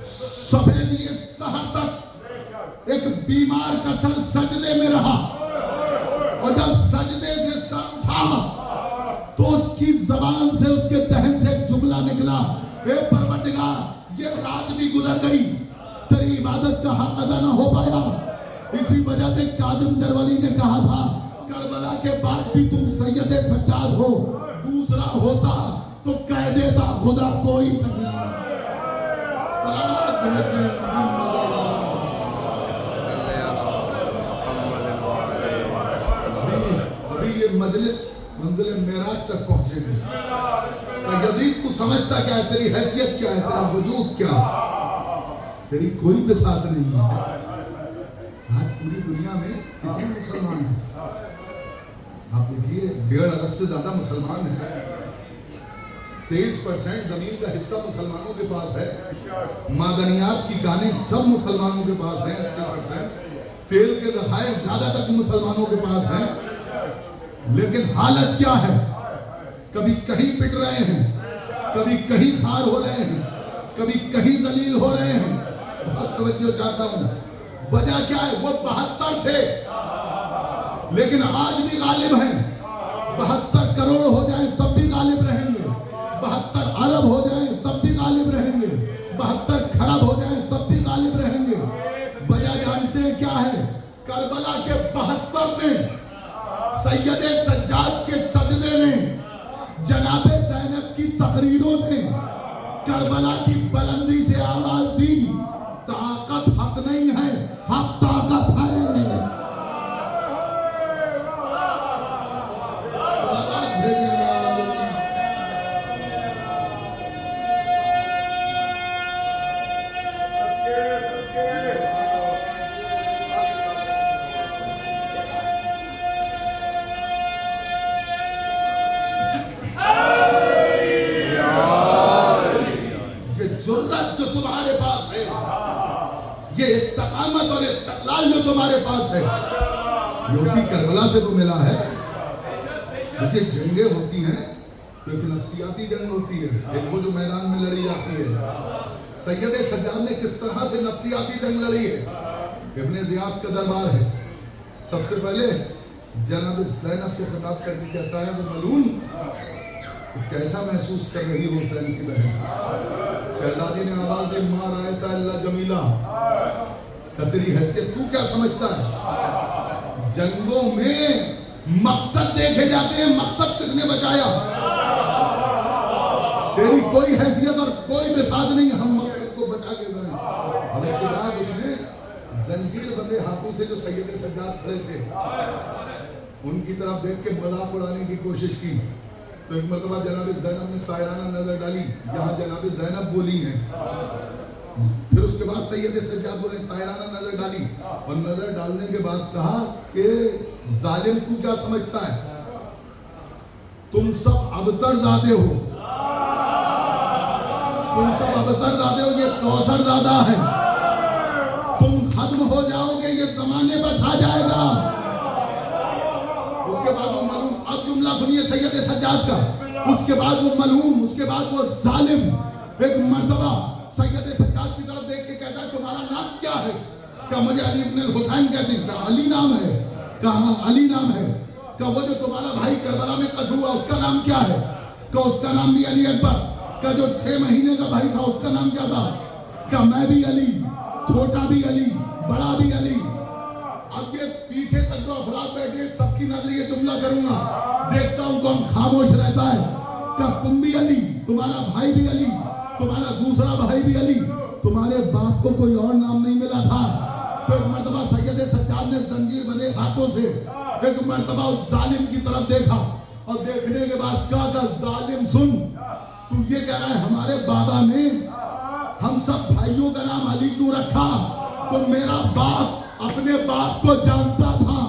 सफेदी शहर तक एक बीमार का सर सजदे में रहा, और जब सजदे से सर उठा तो उसकी जबान से, उसके दहन से एक जुमला निकला, ए परवरदिगार ये रात भी गुजर गई, तेरी इबादत का हक अदा न हो पाया। इसी वजह से कादिम जरवली ने कहा था, करबला के बाद भी तुम सैयद सज्जाद हो, दूसरा होता तो कह देता खुदा कोई नहीं। सलावत भेजते अभी ये मजलिस मंजिल मेराज तक पहुंचेगी। यजीद को समझता क्या है, तेरी हैसियत क्या है, तेरा वजूद क्या, तेरी कोई बिसात नहीं है। आज पूरी दुनिया में कितने मुसलमान हैं? आप देखिए 1.5 अरब से ज्यादा मुसलमान हैं। 23% जमीन का हिस्सा मुसलमानों के पास है। मादनियात की कानें सब मुसलमानों के पास हैं। 80% तेल के ज़खायर ज्यादा तक मुसलमानों के पास हैं। लेकिन हालत क्या है, कभी कहीं पिट रहे हैं, कभी कहीं खार हो रहे हैं, कभी कहीं जलील हो रहे हैं। बहुत तवज्जो चाहता हूं। वजह क्या है? वो 72 थे, लेकिन आज भी गालिब हैं। 72 करोड़ हो जाए तब भी गालिब रहेंगे, 72 अरब हो जाए तब भी गालिब रहेंगे, 72 खरब हो जाए तब भी गालिब रहेंगे। वजह जानते हैं क्या है? करबला के 72 में, सैयद सज्जाद के सजदे में, जनाबे ज़ैनब की तकरीरों ने करबला की बुलंदी से आवाज दी, ताकत हक नहीं है, हक ताकत है। जो तुम्हारे पास है, ये इस्तकामत और इस्तक़लाल जो तुम्हारे पास है, ये उसी करबला से तो मिला है। देखिए जंगें होती हैं तो एक नफ्सियाती जंग होती है, एक वो जो मैदान में लड़ी जाती है। सैयद सज्जाद ने किस तरह से नफ्सियाती जंग लड़ी है? इब्ने ज़ियाद का दरबार है। सबसे पहले जनाब ज़ैनब से खिताब करके कहता है, वो मलून कैसा महसूस कर रही हो हुसैन की बहन? शहजादी ने आवाज दी, मार आयता अल्लाह जमीला, तेरी हैसियत तू क्या समझता है? जंगों में मकसद देखे जाते हैं, मकसद किसने बचाया? तेरी कोई हैसियत और कोई बिसात नहीं, हम मकसद को बचा के गए। और इसके बाद उसने जंजीर बंदे हाथों से जो सैयद सज्जाद खड़े थे उनकी तरफ देख के मजाक उड़ाने की कोशिश की। तो एक मरतबा जनाब ज़ैनब ने तायराना नजर डाली, यहाँ जनाब ज़ैनब बोली हैं। फिर उसके बाद सैयद सज्जाद बोले, तायराना नजर डाली, और नजर डालने के बाद कहा कि जालिम तू क्या समझता है? तुम सब अबतर ज़ादे हो, तुम सब अबतर ज़ादे हो, ये कौसर ज़ादा है। तुम खत्म हो जाओगे, ये जमाने पर छा जाएगा। उसके बाद वो मलूम, अब जुमला सुनिए सैयद सज्जाद का। उसके बाद वो मलूम, उसके बाद वो जालिम एक मर्तबा सैयद सज्जाद की तरफ देख के कहता है तुम्हारा नाम क्या है? क्या मुझे अली इब्न हुसैन कहते हैं? क्या अली नाम है? क्या हाँ अली नाम है? क्या वो जो तुम्हारा भाई करबला में कत्ल हुआ उसका नाम क्या है? क्या उसका नाम भी अली अकबर? क्या जो 6 महीने का भाई था उसका नाम क्या था? क्या मैं भी अली, छोटा भी अली, बड़ा भी अली। अब ये पीछे तक जो अफराद बैठे सबकी नजर ये जुमला करूंगा, देखता हूं कौन खामोश रहता है। क्या तुम भी अली, तुम्हारा भाई भी अली, तुम्हारा दूसरा भाई भी अली, तुम्हारे बाप को कोई और नाम नहीं मिला था? तो एक मर्तबा सैयद सज्जाद ने जंजीर बंधे हाथों से एक मर्तबा उस जालिम की तरफ देखा और देखने के बाद कहा था जालिम सुन, तू ये कह रहा है हमारे बाबा ने हम सब भाइयों का नाम अली क्यों रखा? तो मेरा बाप अपने बाप को जानता था।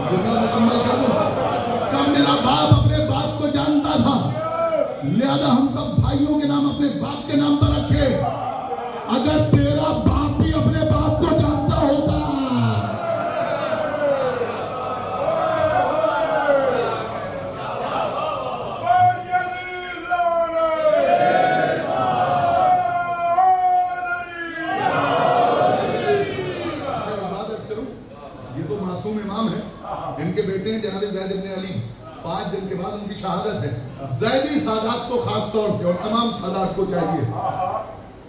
जुमला मुकम्मल कर दूं। कब मेरा बाप अपने बाप को जानता था, लिहाजा हम सब भाइयों के नाम अपने बाप के नाम पर रखे। अगर तेरा बाप भी अपने बाप को जानता होता, ये तो मासूम इमाम है, इनके बेटे हैं जनाब ज़ैद इब्न अली। 5 दिन के बाद उनकी शहादत है। ज़ैदी सादात को खास तौर से और तमाम सादात को चाहिए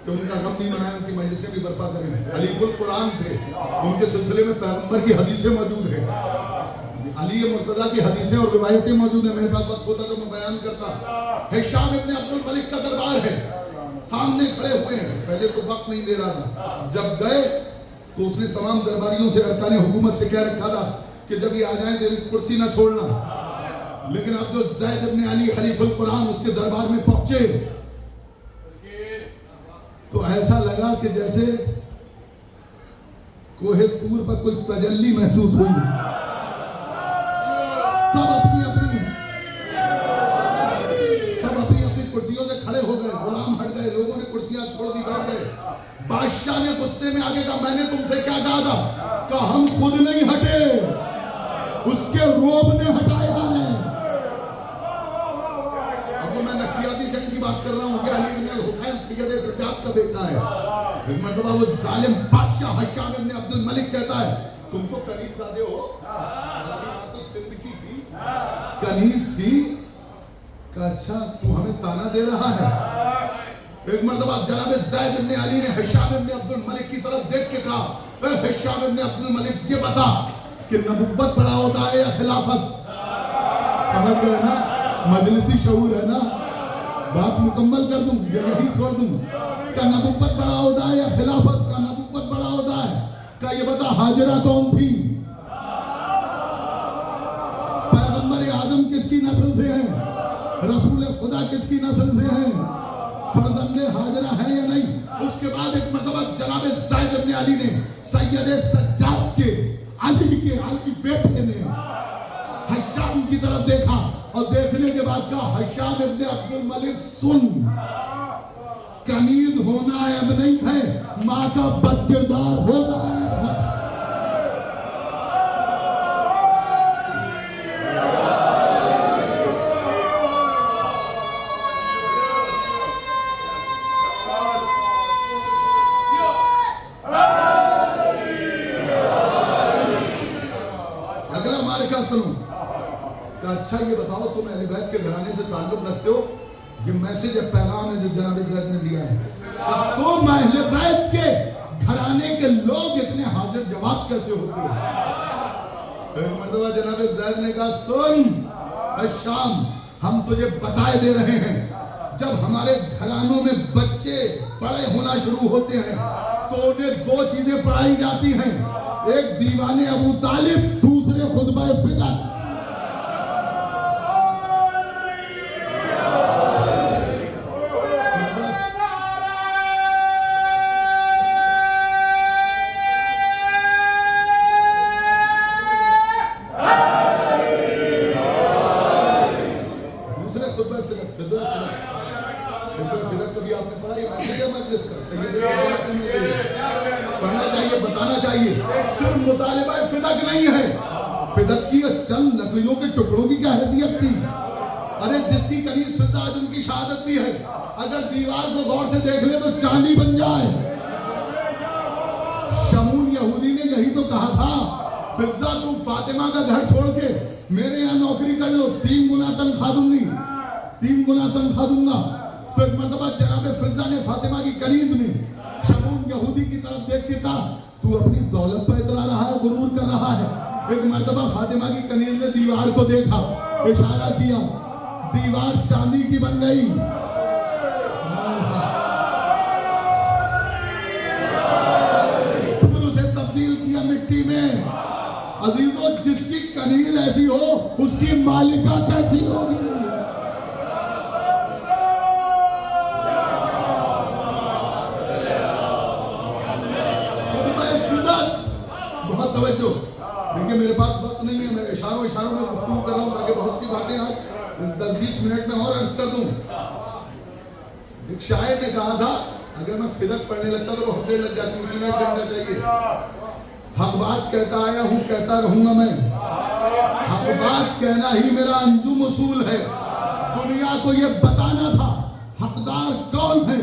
कि उनका गम नहीं मनाएं, उनकी मजलिसें भी बर्पा करें। अलीफुल कुरान थे, उनके सिलसिले में पैगंबर की हदीसें मौजूद हैं, अली मुर्तजा की हदीसें और रिवायतें मौजूद हैं। मेरे पास वक्त होता तो मैं बयान करता। हिशाम इब्न अब्दुल मलिक का दरबार है, सामने खड़े हुए हैं। पहले तो वक्त नहीं दे रहा था, जब गए तो उसने तमाम दरबारियों से अरकान हुकूमत से कह रखा था कि जब ये आ जाए तो कुर्सी ना छोड़ना। लेकिन अब जो ज़ैद इब्न अली खलीफुल कुरान उसके दरबार में पहुंचे तो ऐसा लगा कि जैसे कोहे तूर पर कोई तजल्ली महसूस हुई। सब अपनी अपनी कुर्सियों से खड़े हो गए, गुलाम हट गए, लोगों ने कुर्सियां छोड़ दी, बैठ गए। बादशाह ने गुस्से में आगे कहा मैंने तुमसे क्या कहा था? कि हम खुद नहीं हटे, उसके रोब ने हटाया है। अब मैं नफसियाती जंग की बात कर रहा हूं कि अली इब्न हुसैन सैयद सज्जाद का बेटा है। एक मर्तबा वो जालिम बादशाह हिशाम इब्न अब्दुल मलिक कहता है तुम तो कनीज़ादे हो, तो सिंध की थी, कनीज थी। अच्छा तू हमें ताना दे रहा है? एक मर्तबा जनाब ज़ैद इब्न अली ने हिशाम इब्न अब्दुल मलिक की तरफ देख के कहा हिशाम इब्न अब्दुल मलिक ये बता कि नबुव्वत बड़ा होता है या खिलाफत? समझ गए ना, मजलिसी शऊर है ना। बात मुकम्मल कर दूं या यही छोड़ दूं? क्या नबुव्वत बड़ा होता है या खिलाफत? का नबुव्वत बड़ा होता है। क्या ये बता हाजिरा कौन थी? पैगंबर आजम किसकी नस्ल से है? रसूल खुदा किसकी नस्ल से है? फर्जंदे हाजिरा है या नहीं? उसके बाद एक मर्तबा जनाब ज़ैद इब्न अली ने सैयद सज्जाद के अली बेटे ने हिशाम की तरफ देखा और देखने के बाद कहा हिशाम इब्न अब्दुल मलिक सुन, कनीज होना अब नहीं है, माँ का बदकिरदार होना है। अच्छा ये बताओ तुम अहले बैत के घराने से ताल्लुक रखते हो? ये मैसेज है, पैगाम है जो जनाब ज़ैद ने दिया है। तो अहले बैत के घराने के लोग इतने हाजिर जवाब कैसे होते हैं? एक मर्तबा जनाब ज़ैद ने कहा सुन शाम, हम तुझे बताए दे रहे हैं जब हमारे घरानों में बच्चे बड़े होना शुरू होते हैं तो उन्हें 2 चीजें पढ़ाई जाती हैं, एक दीवाने अबू तालिब, दूसरे खुतबा फितर। कभी आपने पढ़ा? ये मैसेज है मजलिस का, सैयद सदात का मैसेज। पढ़ना चाहिए, बताना चाहिए। सिर्फ मुतालिबा फिदक नहीं है, फिदक की चंद लकड़ियों के टुकड़ों की क्या हैसियत थी। अरे जिसकी कनीज फिजा आज उनकी शहादत भी है, अगर दीवार को गौर से देख ले तो चांदी बन जाए। शमून यहूदी ने यही तो कहा था, फिजा तुम फातिमा का घर छोड़ के मेरे यहाँ नौकरी कर लो, 3 गुना तनख्वाह दूंगी, 3 गुना तनख्वाह दूंगा। तो एक मरतबा जनाब फिजा ने फातिमा की कनीज ने शमून यहूदी की तरफ देख के कहा, तू अपनी दौलत पर इतरा रहा है, गुरूर कर रहा है। एक मरतबा फातिमा की कनीज ने दीवार को देखा, इशारा किया, दीवार चांदी की बन गई। फिर उसे तब्दील किया मिट्टी में। अजीजों, जिसकी कनीज ऐसी हो उसकी मालिका कैसी होगी? बहुत तवज्जो। देखिए मेरे पास वक्त नहीं है, मैं इशारों में गुफ्तगू कर रहा हूँ ताकि बहुत सी बातें आज 10-20 मिनट में और अर्ज कर दूं। एक शायर ने कहा था, अगर मैं फिदक पढ़ने लगता तो बहुत देर लग जाती, उसी में करना चाहिए। हक बात कहता आया हूँ, कहता रहूंगा मैं, हक बात कहना ही मेरा अंजुम उसूल है। दुनिया को ये बताना था हकदार कौन है,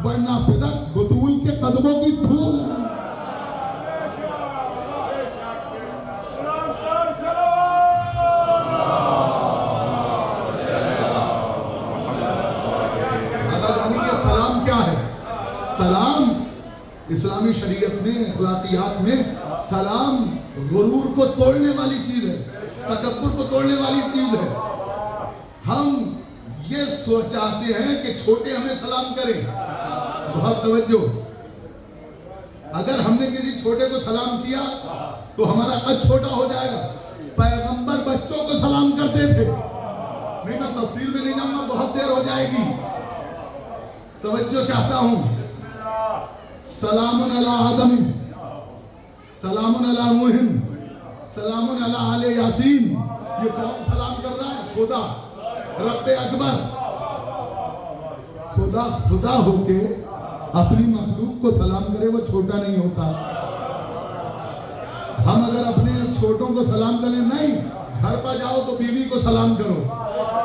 वरना फिदक बतूल के कदमों की धूल है। सलाम इस्लामी शरीयत में, अखलाकियात में सलाम गुरूर को तोड़ने वाली चीज है, तकब्बुर को तोड़ने वाली चीज है। हम ये चाहते हैं कि छोटे हमें सलाम करें। बहुत तवज्जो। अगर हमने किसी छोटे को सलाम किया तो हमारा कद छोटा हो जाएगा। पैगंबर बच्चों को सलाम करते थे। नहीं, मैं तफसील में नहीं जाऊंगा, बहुत देर हो जाएगी। तवज्जो चाहता हूं। सलामुन अला आदमी, सलामुन अला नूहिन, सलामुन अला आले यासीन। ये कौन सलाम कर रहा है? खुदा, रब्बे अकबर। खुदा खुदा होके अपनी मखलूक को सलाम करे, वो छोटा नहीं होता। हम अगर अपने छोटों को सलाम करें, नहीं, घर पर जाओ तो बीवी को सलाम करो,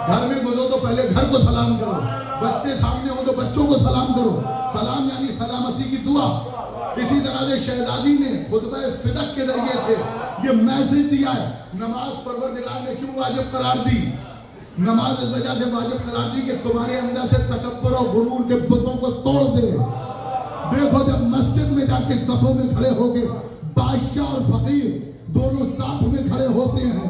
घर में गुजरो तो पहले घर को सलाम करो, बच्चे सामने हो तो बच्चों को सलाम करो। सलाम यानी सलामती की दुआ। इसी तरह से शहजादी ने खुतबा फिदक के जरिए से ये मैसेज दिया है। नमाज परवरदिगार ने क्यों वाजिब करार दी? नमाज इस वजह से वाजिब करार दी कि तुम्हारे अंदर से तकब्बुर और गुरूर के बुतों को तोड़ दे। देखो, जब मस्जिद में जाके सफों में खड़े होके बादशाह और फकीर दोनों साथ में खड़े होते हैं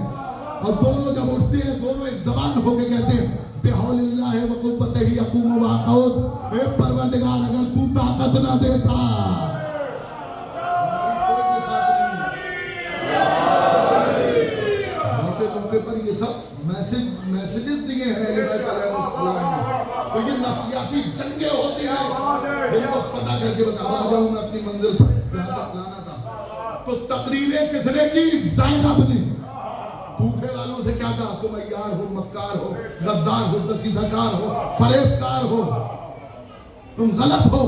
और दोनों जब उठते हैं, दोनों एक जबान होके कहते हैं, बेहौलिल्लाह व कुव्वतिही यक़ूमु व यक़ऊद। ए परवरदिगार, अगर तू ताकत ना देता, मौके पर ये सब मैसेजेस दिए हैं अहले बैत अलैहिस्सलाम ने। तो ये नफ्सियाती जंगें होती हैं, इनको फतह करके बता जाऊं मैं अपनी मंजिल पर जहां तक लाना था। तो तकरीरें किसने की? ज़ैनब ने। कूफे वालों से क्या कहा? तुम अय्यार हो, मक्कार हो, गद्दार हो, दसीसाकार हो, फरेबकार हो, तुम गलत हो,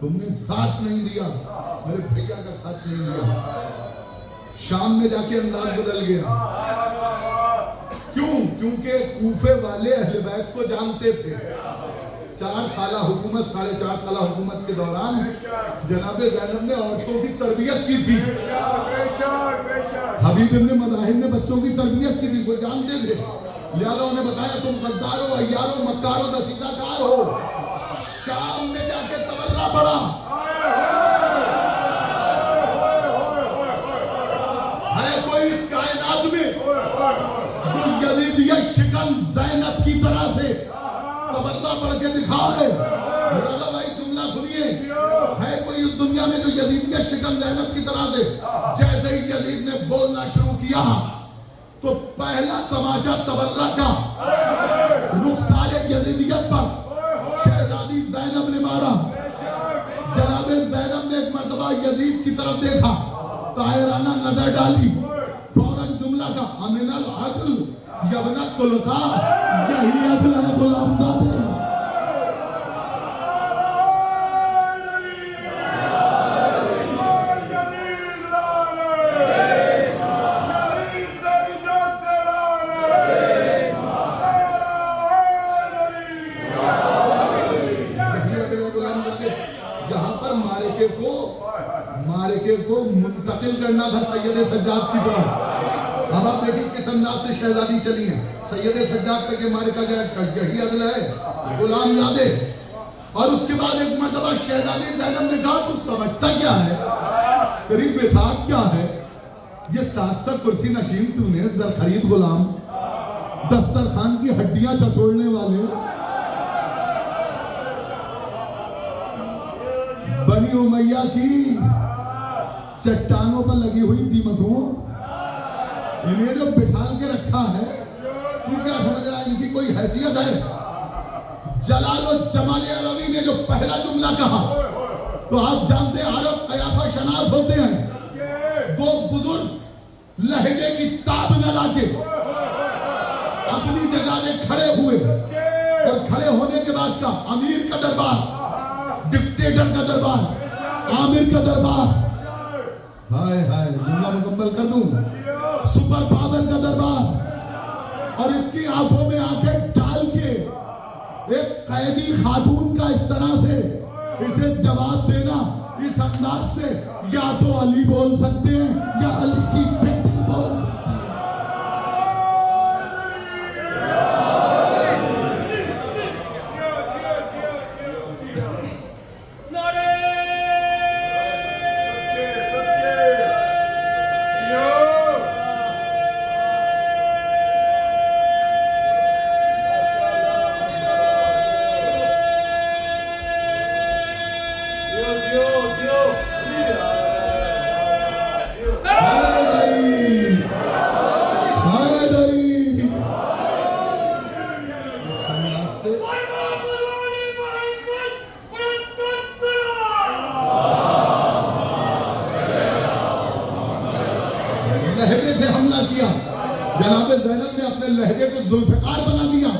तुमने साथ नहीं दिया, मेरे भैया का साथ नहीं दिया। शाम में जाके अंदाज बदल गया। क्यों? क्योंकि कूफे वाले अहले बैत को जानते थे। 4 साल हुकूमत, 4.5 साल हुकूमत के दौरान जनाब ज़ैनब ने औरतों की तरबियत की थी। हबीब इब्न मज़ाहिर ने बच्चों की तरबियत की थी, वो जानते थे। लिहाजा उन्हें बताया, तुम गद्दार हो, अय्यार हो, मक्कार हो, दसीसाकार हो। शाम में जाके तबर्रा पड़ा। है कोई इस कायनात में जो यजीदियत शिकन ज़ैनब की तरह से तबर्रा पढ़ के दिखाए? रज़ा भाई जुमला सुनिए, है कोई इस दुनिया में जो यजीदियत शिकन ज़ैनब की तरह से? जैसे ही यजीद ने बोलना शुरू किया तो पहला तमाचा तबर्रा का रुखसारे यजीदियत पर शहजादी ज़ैनब ने मारा। जनाब ज़ैनब ने एक मर्तबा यजीद की तरफ देखा, तायराना नजर डाली, फौरन जुमला का, अमिनल अदल यबनतुल का, यही अदल है गुलामज़ादे। मार्के को मुंतकिल करना था सैयद सज्जाद की तरफ। अब आप देखिए किस अंदाज से शहजादी चली है। सैयद सज्जाद तक ये मार्का गया, यही अदल है, गुलाम यादे। और उसके बाद एक मर्तबा शहजादी ज़ैनब ने कहा तू समझता क्या है, तेरी बेसात क्या है, ये 700 कुर्सी नशीन तूने, जरखरीद गुलाम, दस्तरखान की हड्डियां चचोड़ने वाले, बनी उमैया की चट्टानों पर लगी हुई दीमकों, इन्हें जो बिठाल के रखा है, तू क्या समझ रहा है इनकी कोई हैसियत है? जलाल और जमाल अरबी ने जो पहला जुमला कहा, तो आप जानते हैं अरब कयाफा शनास होते हैं। दो बुजुर्ग लहजे की ताब न लाके अपनी जगह से खड़े हुए, और खड़े होने के बाद का अमीर का दरबार, डिक्टेटर का दरबार, आमिर का दरबार, हाय हाय जुमला मुकम्मल कर दूं, सुपर पावर का दरबार, और इसकी आंखों में आंखें डाल के एक कैदी खातून का इस तरह से इसे जवाब देना, इस अंदाज से, या तो अली बोल सकते हैं या अली की बेटी बोल सकती है। लहजे से हमला किया, जनाब ज़ैनब ने अपने लहजे को जुल्फ़िकार बना दिया।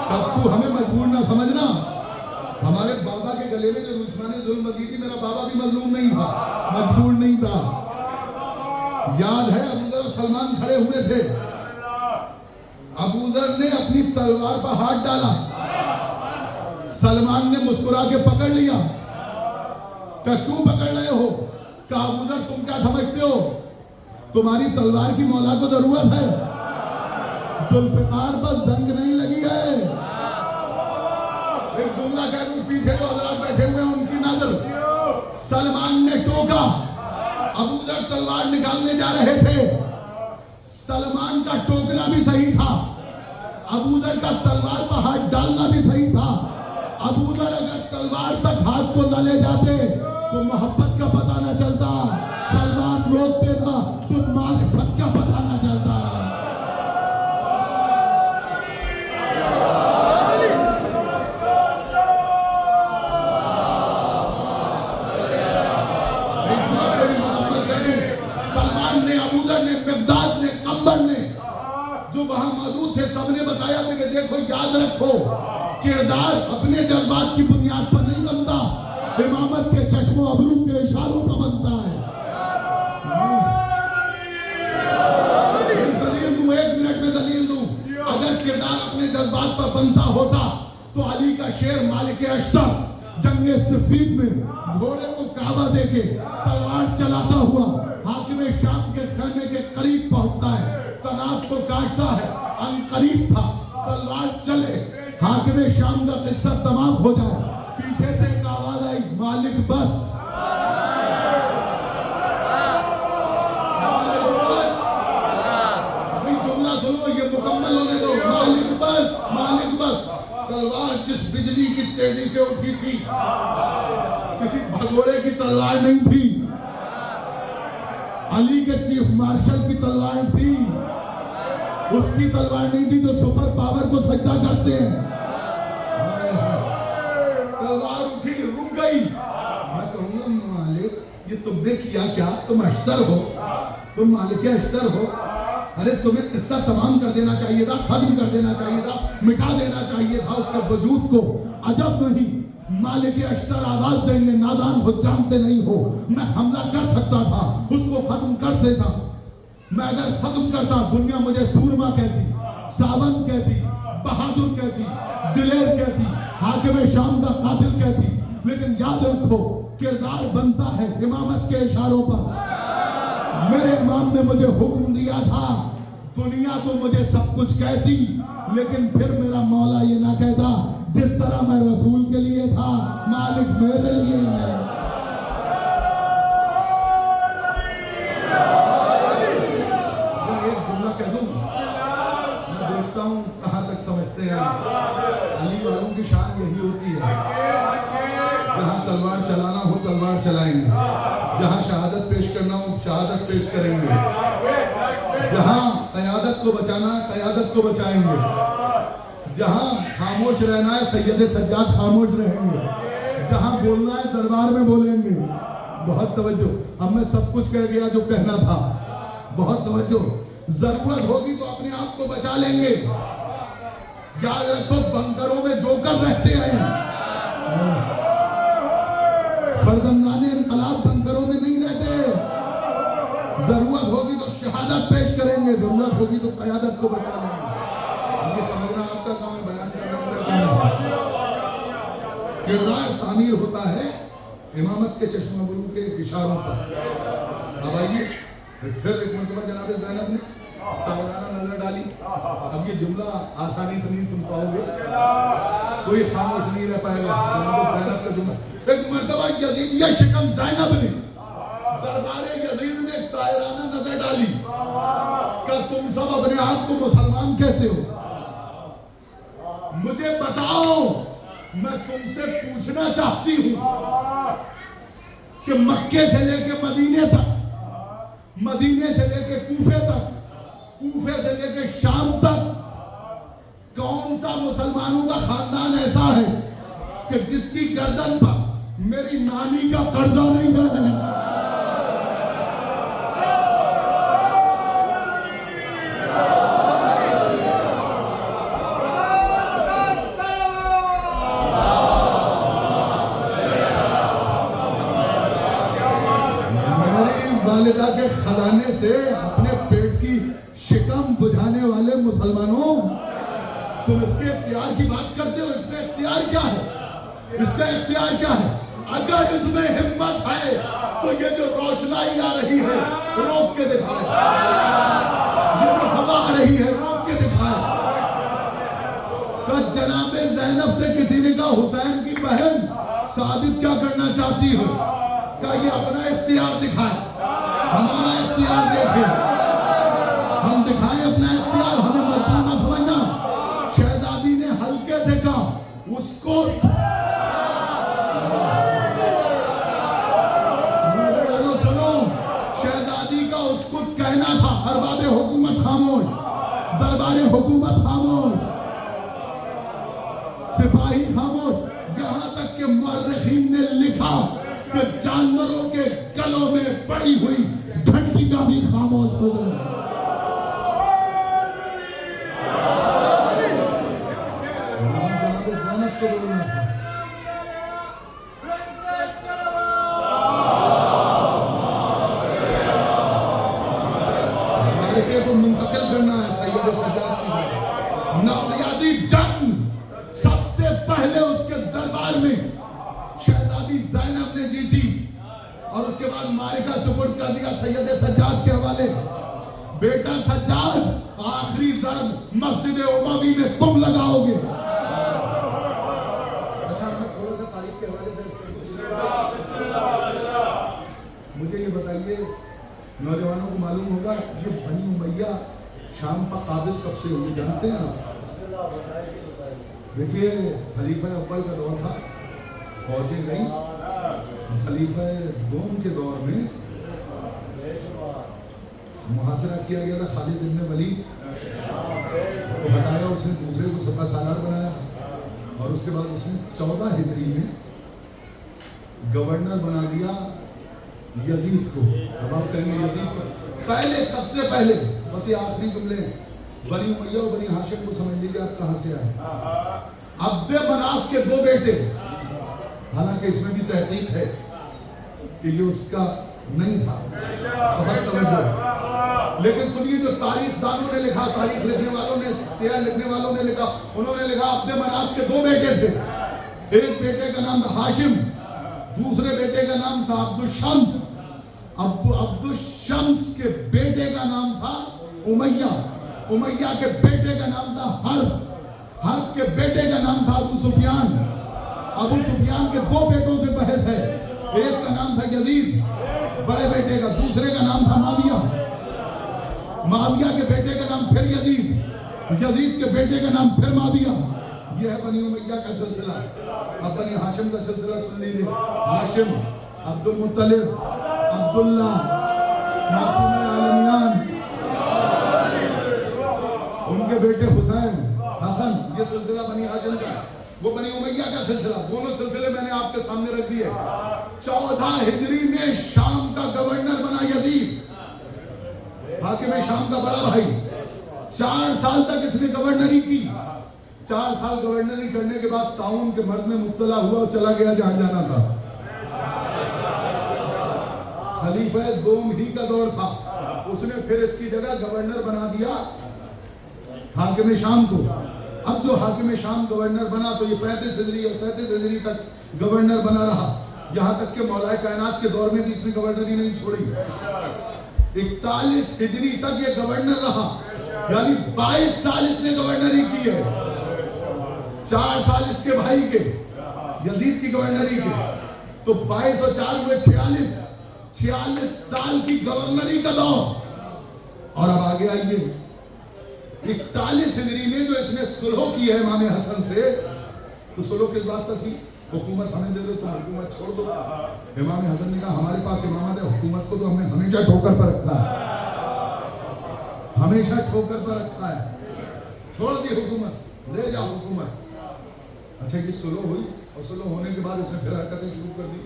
तब तू हमें मजबूर ना समझना, हमारे बाबा के गले में जो दुश्मनी जुल्म लगी थी, मेरा बाबा भी मजलूम नहीं था, मजबूर नहीं था। याद है अबू ज़र और सलमान खड़े हुए थे, अबू ज़र ने अपनी तलवार पर हाथ डाला, सलमान ने मुस्कुरा के पकड़ लिया। क्यों पकड़ रहे हो? कहा अबू ज़र तुम क्या समझते हो, तुम्हारी तलवार की मौला को जरूरत है, जुल्फ़िकार पर जंग नहीं लगी है। एक जुमला कह दूं, पीछे जो हज़रात बैठे हुए हैं उनकी नजर, सलमान ने टोका, अबू ज़र तलवार निकालने जा रहे थे, सलमान का टोकना भी सही था, अबू ज़र का तलवार पर हाथ डालना भी सही था। अबू ज़र अगर तलवार तक हाथ को न ले जाते तो मोहब्बत का पता न चलता, सलमान रोक देता तो मारिफत का पता न चलता। इस बात को भी मुकम्मल कर दूं, सलमान ने, अबू ज़र ने, मिक़दाद ने, अंबर ने, जो वहां मौजूद थे, सबने बताया था कि देखो याद रखो, किरदार अपने जज्बात की बुनियाद पर नहीं बनता, इमामत के चश्मो अबरू के इशारों पर बनता है। दलील दूं, 1 मिनट में दलील दूं, अगर किरदार अपने जज्बात पर बनता होता तो अली का शेर मालिक अश्तर जंगे सिफ़ीन में घोड़े को काबा देके तलवार चलाता हुआ हाकिम शाम के खाने के करीब पहुंचता है, तनाब को काटता है, अनकरीब था, तलवार चले, हाकिम शाम का किस्सा तमाम हो जाए, पीछे से एक आवाज आई, मालिक बस। जुमला सुनो, ये मुकम्मल होने दो, मालिक बस, मालिक बस। तलवार जिस बिजली की तेजी से उठी थी, किसी भगोड़े की तलवार नहीं थी, अली के चीफ मार्शल की तलवार थी, उसकी तलवार नहीं थी जो सुपर पावर को सजदा करते हैं। तलवार उठी, रुक गई। मैं कहूंगा मालिक ये तुमने किया क्या, तुम अश्तर हो, तुम मालिक अश्तर हो, अरे तुम्हें किस्सा तमाम कर देना चाहिए था, खत्म कर देना चाहिए था, मिटा देना चाहिए था उसके वजूद को। अजब नहीं, मालिक अश्तर आवाज देंगे, नादान हो, जानते नहीं हो, मैं हमला कर सकता था, उसको खत्म कर देता। मैं अगर खत्म करता, दुनिया मुझे सूरमा कहती, सावंत कहती, बहादुर कहती, दिलेर कहती, हाकिम शाम का कातिल कहती, लेकिन याद रखो किरदार बनता है इमामत के इशारों पर। मेरे इमाम ने मुझे हुक्म दिया था, दुनिया तो मुझे सब कुछ कहती, लेकिन फिर मेरा मौला ये ना कहता जिस तरह मैं रसूल के लिए था, मालिक मेरे लिए है। मैं एक जुमला कह दूं, मैं देखता हूं कहां तक समझते हैं। अली वालों की शान यही होती है, जहां तलवार चलाना हो तलवार चलाएंगे, जहां शहादत पेश करना हो शहादत पेश करेंगे, जहां क़यादत को बचाना है क़यादत को बचाएंगे, जहां खामोश रहना है सैयद सज्जाद खामोश रहेंगे, जहां बोलना है दरबार में बोलेंगे। बहुत तवज्जो, अब मैं सब कुछ कह गया जो कहना था। बहुत तवज्जो, जरूरत होगी तो अपने आप को बचा लेंगे। याद रखो बंकरों में जोकर रहते हैं, फर्जंदाने इनकलाब बंकरों में नहीं रहते। जरूरत होगी तो शहादत पेश करेंगे, जरूरत होगी तो क़यादत को बचा लेंगे। अब ये समझना आपका काम है, बयान करना मेरा काम है। किरदार तामीर होता है इमामत के चश्मा-बरू के इशारों पर। अब आइए फिर एक मरतबा जनाब ज़ैनब ने तावराना नजर डाली। अब ये जुमला आसानी से नहीं सुन पाओगे, कोई खामोश नहीं रह पाएगा। जनाब ज़ैनब का जुमला, एक मरतबा यजीद या शिकम ज़ैनब ने दरबारे यजीद ने तायराना नजर डाली, क्या तुम सब अपने आप को मुसलमान कहते हो? मुझे बताओ, मैं तुमसे पूछना चाहती हूं कि मक्के से लेके मदीने तक, मदीने से लेके कूफे तक, कूफे से लेके शाम तक कौन सा मुसलमानों का खानदान ऐसा है कि जिसकी गर्दन पर मेरी नानी का कर्जा नहीं है? वालिदा के खजाने से अपने पेट की शिकम बुझाने वाले मुसलमानों, तुम इसके इख्तियार की बात करते हो। इसका इख्तियार क्या है? इसका इख्तियार क्या है? अगर इसमें हिम्मत है तो ये जो रोशनाई आ रही है रोक के दिखाए, ये जो हवा आ रही है रोक के दिखाए। तो जनाबे ज़ैनब से किसी ने कहा, हुसैन की बहन साबित क्या करना चाहती हो? क्या ये अपना इख्तियार दिखाए, हमारा इख्तियार देखे, हम दिखाएं अपना इख्तियार, हमें मजबूर न समझना। शहजादी ने हल्के से कहा, उसको मेरे बहनों सुनो, शहजादी का उसको कहना था अरबाबे हुकूमत खामोश, दरबारे हुकूमत खामोश, सिपाही खामोश। यहां तक कि मुअर्रिखीन ने लिखा कि जानवरों के गलों में पड़ी हुई घंटी का भी खामोश हो गई। जनाब ज़ैनब को बोलना था, मालिके को मुंतकिल करना है सैयद सज्जाद की बात। नफ्सियाती जंग सबसे पहले उसके दरबार में शहजादी ज़ैनब ने जीती और उसके बाद मारिका सुपुर्द कर दिया सैयद सज्जाद के हवाले। बेटा सज्जाद, आखिरी ज़र्ब मस्जिद उमवी में तुम लगाओगे। अच्छा, मैं थोड़ा सा तारीख के हवाले से मुझे ये बताइए, नौजवानों को मालूम होगा ये बनी उमैया शाम पर काबिज कब से हुई जानते हैं आप? देखिए, खलीफा अव्वल का दौर था, फौजें गई। खलीफा दोम के दौर में मुहासरा किया गया था, खालिद इब्न वलीद को हटाया, उसने दूसरे को सपा सालार बनाया और उसके बाद उसने 14 हिजरी में गवर्नर बना दिया यजीद को। अब आप कहेंगे यजीद को पहले, सबसे पहले, बस ये आखिरी जुमले, बनी उमैया और बनी हाशिम को समझ लीजिए आप कहां से आए। अब्दे मनाफ के 2 बेटे, हालांकि इसमें भी तहकीक है कि ये उसका नहीं था, बहुत तवज्जो। लेकिन सुनिए, जो तारीख दानों ने लिखा, तारीख लिखने वालों ने, सियार लिखने वालों ने लिखा, उन्होंने लिखा अब्दे मनाफ के 2 बेटे थे। एक बेटे का नाम था हाशिम दूसरे बेटे का नाम था अब्दुल शम्स। अब्दुल शम्स के बेटे का नाम था उमैया। उमैया के बेटे का नाम था हर्ब। हर्ब के बेटे का नाम था अबू सुफियान। अबू सुफियान के दो बेटों से बहस है। एक का नाम था यजीद बड़े बेटे का, दूसरे का नाम था माविया। माविया के बेटे का नाम फिर यजीद, यजीद के बेटे का नाम फिर माविया। यह है बनी उमैया का सिलसिला। अब बनी हाशिम का सिलसिला सुन लीजिए। हाशिम, अब्दुल मुत्तलिब, अब्दुल्ला, मासूम आलमियान, उनके बेटे हुसैन, हसन, ये सिलसिला बनी हाशिम का। वो बनी उमैया का सिलसिला। दोनों सिलसिले मैंने आपके सामने रख दिए। 14 हिजरी में शाम का गवर्नर बना यजीद, हाकिम शाम का बड़ा भाई। 4 साल तक इसने गवर्नरी की। 4 साल गवर्नरी करने के बाद ताउन के मर्द में मुब्तला हुआ और चला गया जहां जाना था। खलीफा दोम ही का दौर था। उसने फिर इसकी जगह गवर्नर बना दिया हाकिम शाम को। अब जो हाकिम शाम गवर्नर बना तो ये 35 हिजरी और 37 हिजरी तक गवर्नर बना रहा। यहां तक के मौलाए कायनात के दौर में भी इसने गवर्नरी नहीं छोड़ी। 41 हिजरी तक ये गवर्नर रहा, यानी 22 साल इसने गवर्नरी की है। 4 साल इसके भाई के यजीद की गवर्नरी के, तो 22 और 4 हुए 46 साल की गवर्नरी का दौर। और अब आगे आइए 41 हिजरी में जो इसने सुलह की है इमाम हसन से, तो सुलह किस बात पर थी? हुकूमत हमें दे दो, तुम हुकूमत छोड़ दो। इमाम हसन ने कहा हमारे पास इमामत है, हुकूमत को तो हमने हमेशा ठोकर पर रखा है, हमेशा ठोकर पर रखा है। छोड़ दी हुकूमत, ले जाओ हुकूमत। अच्छा, ये सुलह हुई और सुलह होने के बाद इसने फिर हरकतें शुरू कर दी।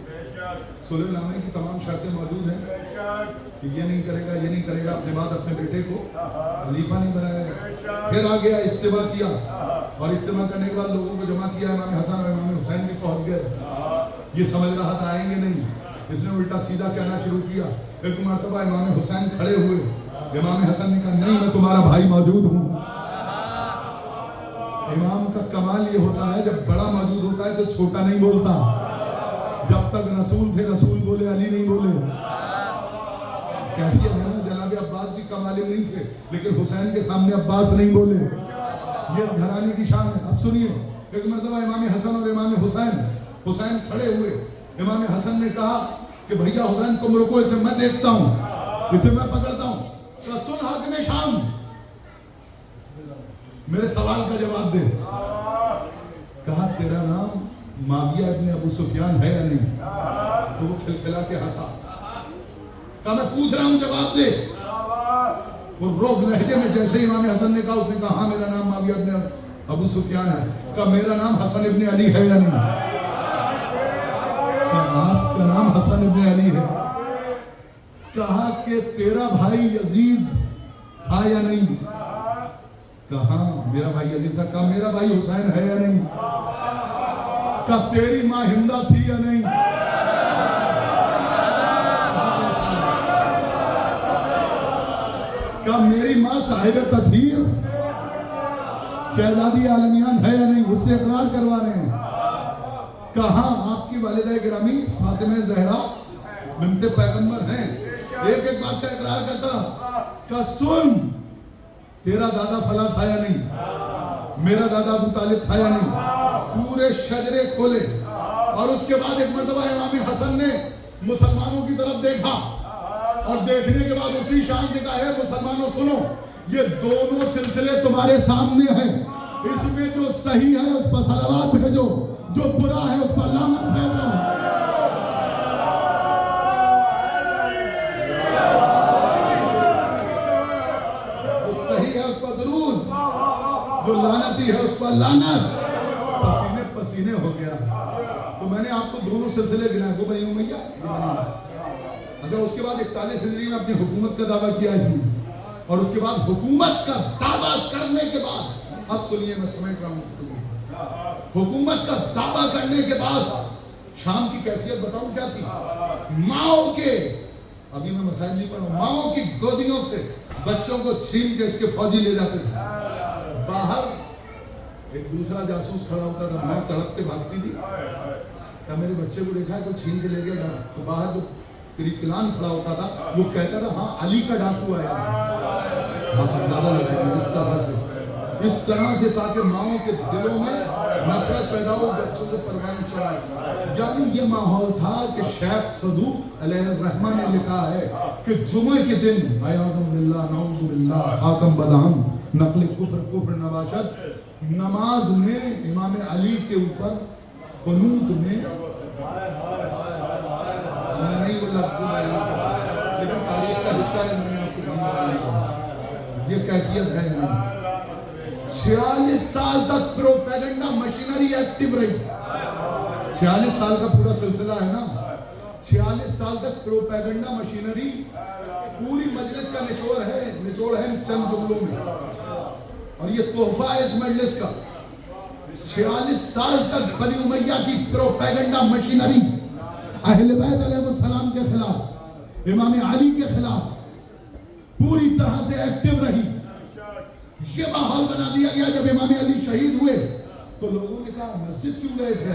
सुलहनामे की तमाम शर्तें मौजूद हैं कि ये नहीं करेगा, ये नहीं करेगा, अपने बाद अपने बेटे को खलीफा नहीं बनाएगा। फिर आ गया, इस्तेमा किया और इस्तेमा करने के बाद लोगों को जमा किया। इमाम हसन और इमाम हुसैन भी पहुंच गए। ये समझ रहा था आएंगे नहीं, इसने उल्टा सीधा कहना शुरू किया। एक मरतबा इमाम हुसैन खड़े हुए, इमाम हसन ने कहा नहीं, मैं तुम्हारा भाई मौजूद हूँ। इमाम का कमाल ये होता है जब बड़ा मौजूद होता है तो छोटा नहीं बोलता। जब तक रसूल थे रसूल बोले, अली नहीं बोले। कैफियत है ना, जनाब अब्बास भी कमालिम नहीं थे, लेकिन हुसैन के सामने अब्बास नहीं बोले। ये घराने की शान है। अब सुनिए, एक मरतबा इमाम हसन और इमाम हुसैन खड़े हुए। इमाम हसन ने कहा कि भैया हुसैन तुम रुको, इसे मैं देखता हूँ, इसे मैं पकड़ता हूँ। तो सुन हाकिम शाम, मेरे सवाल का जवाब दे। कहा तेरा नाम माविया इब्न अबू सुफियान है या नहीं? तो वो खिलखिला के हंसा। कहा मैं पूछ रहा हूं, जवाब दे। वो रोब लहजे में जैसे इमाम हसन ने कहा, उसने कहा हाँ मेरा नाम माविया इब्न अबू सुफियान है। कहा मेरा नाम हसन इब्न अली है या नहीं? कहा आपका नाम हसन इब्न अली है। कहा कि तेरा भाई यजीद था या नहीं? कहा मेरा भाई यजीद था। कहा मेरा भाई हुसैन है या नहीं? कहा तेरी मां हिंदा थी या नहीं? कहा मेरी मां साहिब तथीर शहजादी आलमियान है या नहीं? उससे इकरार करवा रहे हैं। कहा आपकी वालिदा गिरामी फातिमा ज़हरा बिन्ते पैगंबर हैं। एक एक बात का इकरार करता। कहा सुन, तेरा दादा फला था या नहीं? मेरा दादा अबू तालिब था या नहीं? पूरे शजरे खोले। और उसके बाद एक मर्तबा इमाम हसन ने मुसलमानों की तरफ देखा और देखने के बाद उसी शान ने कहा है मुसलमानों सुनो, ये दोनों सिलसिले तुम्हारे सामने हैं। इसमें जो सही है उस पर सलावत भेजो, जो बुरा है उस पर लानत भेजो। जो लानती है उस पर लानत। पसीने पसीने हो गया। तो मैंने आपको दोनों सिलसिले गिनाए, वो बनी उमैया। अच्छा, उसके बाद 41 हिजरी में अपनी हुकूमत का दावा किया इसने, और उसके बाद हुकूमत का दावा करने के बाद, अब सुनिए मैं समेट रहा हूं, हुकूमत का दावा करने के बाद शाम की कैफियत बताऊं क्या थी? माओ के, अभी मैं मसाइल नहीं पढ़ा, माओ की गोदियों से बच्चों को छीन के इसके फौजी ले जाते थे। बाहर एक दूसरा जासूस खड़ा होता था, मैं तड़प के भागती थी। क्या मेरे बच्चे को देखा है कोई छीन के ले गया डाक? तो बाहर जो पिलान खड़ा होता था वो कहता था हाँ अली का डाकू आया। हाँ अंदाजा लगाएंगे इस तरह से ताकि माओ के दिलों में नफरत पैदा हो, बच्चों को परवान चढ़ाए। यानी ये माहौल था कि शेख सदूक अलैहिर्रहमा ने लिखा है कि जुमे के दिन अयाज़म बिल्लाह नऊज़ु बिल्लाह खाकम बदाम नकल कुफ्र नवाशत, नमाज में इमाम अली के ऊपर कुनूत में नहीं वो लफ्ज़ लेकिन तारीख का हिस्सा है, मैंने आपको समझाया ये कैफियत है। 46 साल तक प्रोपेगेंडा मशीनरी एक्टिव रही। 46 साल का पूरा सिलसिला है ना, 46 साल तक प्रोपेगेंडा मशीनरी पूरी मजलिस का निचोड़ है चंद जुमलों में, और ये तोहफा है इस मजलिस का। 46 साल तक बनी उमैया की प्रोपेगेंडा मशीनरी अहले बैत अलैहिस्सलाम के खिलाफ, इमाम अली के खिलाफ पूरी तरह से एक्टिव रही। ये माहौल बना दिया गया जब इमाम अली शहीद हुए तो लोगों ने कहा मस्जिद क्यों गए थे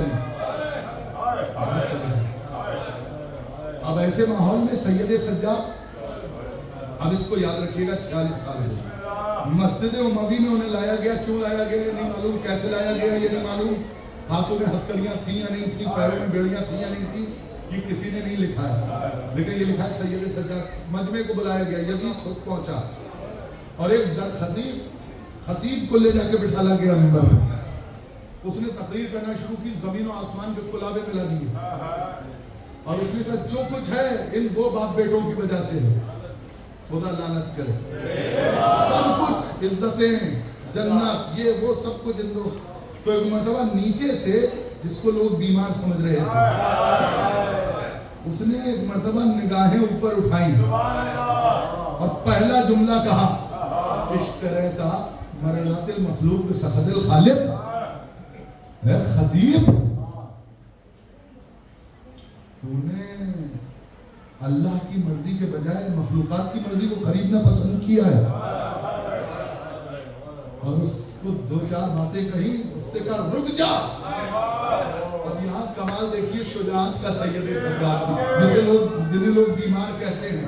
अब ऐसे माहौल में सैयद सज्जाद, अब इसको याद रखिएगा, 46 साल मस्जिद उमवी में उन्हें लाया गया। क्यों लाया गया ये नहीं मालूम, कैसे लाया गया ये नहीं मालूम, हाथों में हथकड़ियां थी या नहीं थी, पैरों में बेड़ियां थी या नहीं थी, ये किसी ने नहीं लिखा है, लेकिन ये लिखा है सैयद सज्जाद मजमे को बुलाया गया। यजीद खुद पहुंचा और एक जर खतीब को ले जाके बिठाला गया मिंबर पे, उसने तकरीर करना शुरू की, जमीन और आसमान के कुलाबे मिला दिए और उसने कहा जो कुछ है इन दो बाप बेटों की वजह से है, खुदा लानत करे, सब कुछ इज्जतें जन्नत ये वो सब कुछ इन दो। तो एक मर्तबा नीचे से जिसको लोग बीमार समझ रहे थे, उसने एक मर्तबा निगाहें ऊपर उठाई और पहला जुमला कहा इश्क रहता मरनातिल मखलूक सखदिल खालिक है खतीब, तूने अल्लाह की मर्जी के बजाय मखलूकात की मर्जी को खरीदना पसंद किया है। और उसको दो चार बातें कही, उससे कहा रुक जा। अब यहाँ कमाल देखिए शुजाअत का सैयद सज्जाद जिन्हें लोग बीमार कहते हैं,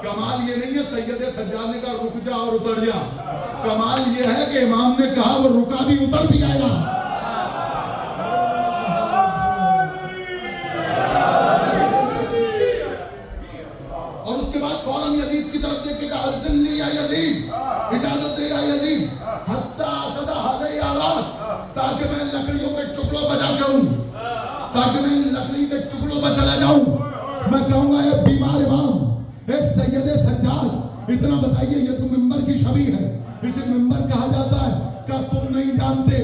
कमाल ये नहीं है सैयद सज्जाद ने कहा रुक जा और उतर जा, कमाल ये है कि इमाम ने कहा वो रुका भी उतर भी आएगा। और उसके बाद फौरन यजीद की तरफ देख के कहा अर्ज़िल्नी या यजीद, इजाजत दे या यजीद, हत्ता सदा हदे आवाज, ताकि मैं लकड़ियों के टुकड़ों पर जा जाऊं, ताकि मैं लकड़ी के टुकड़ों पर चला जाऊं। मैं कहूंगा ये बीमार इमाम सैयद सज्जाद, इतना बताइए ये तो मिंबर की छवि है, इसे मिंबर कहा जाता है। क्या तुम नहीं जानते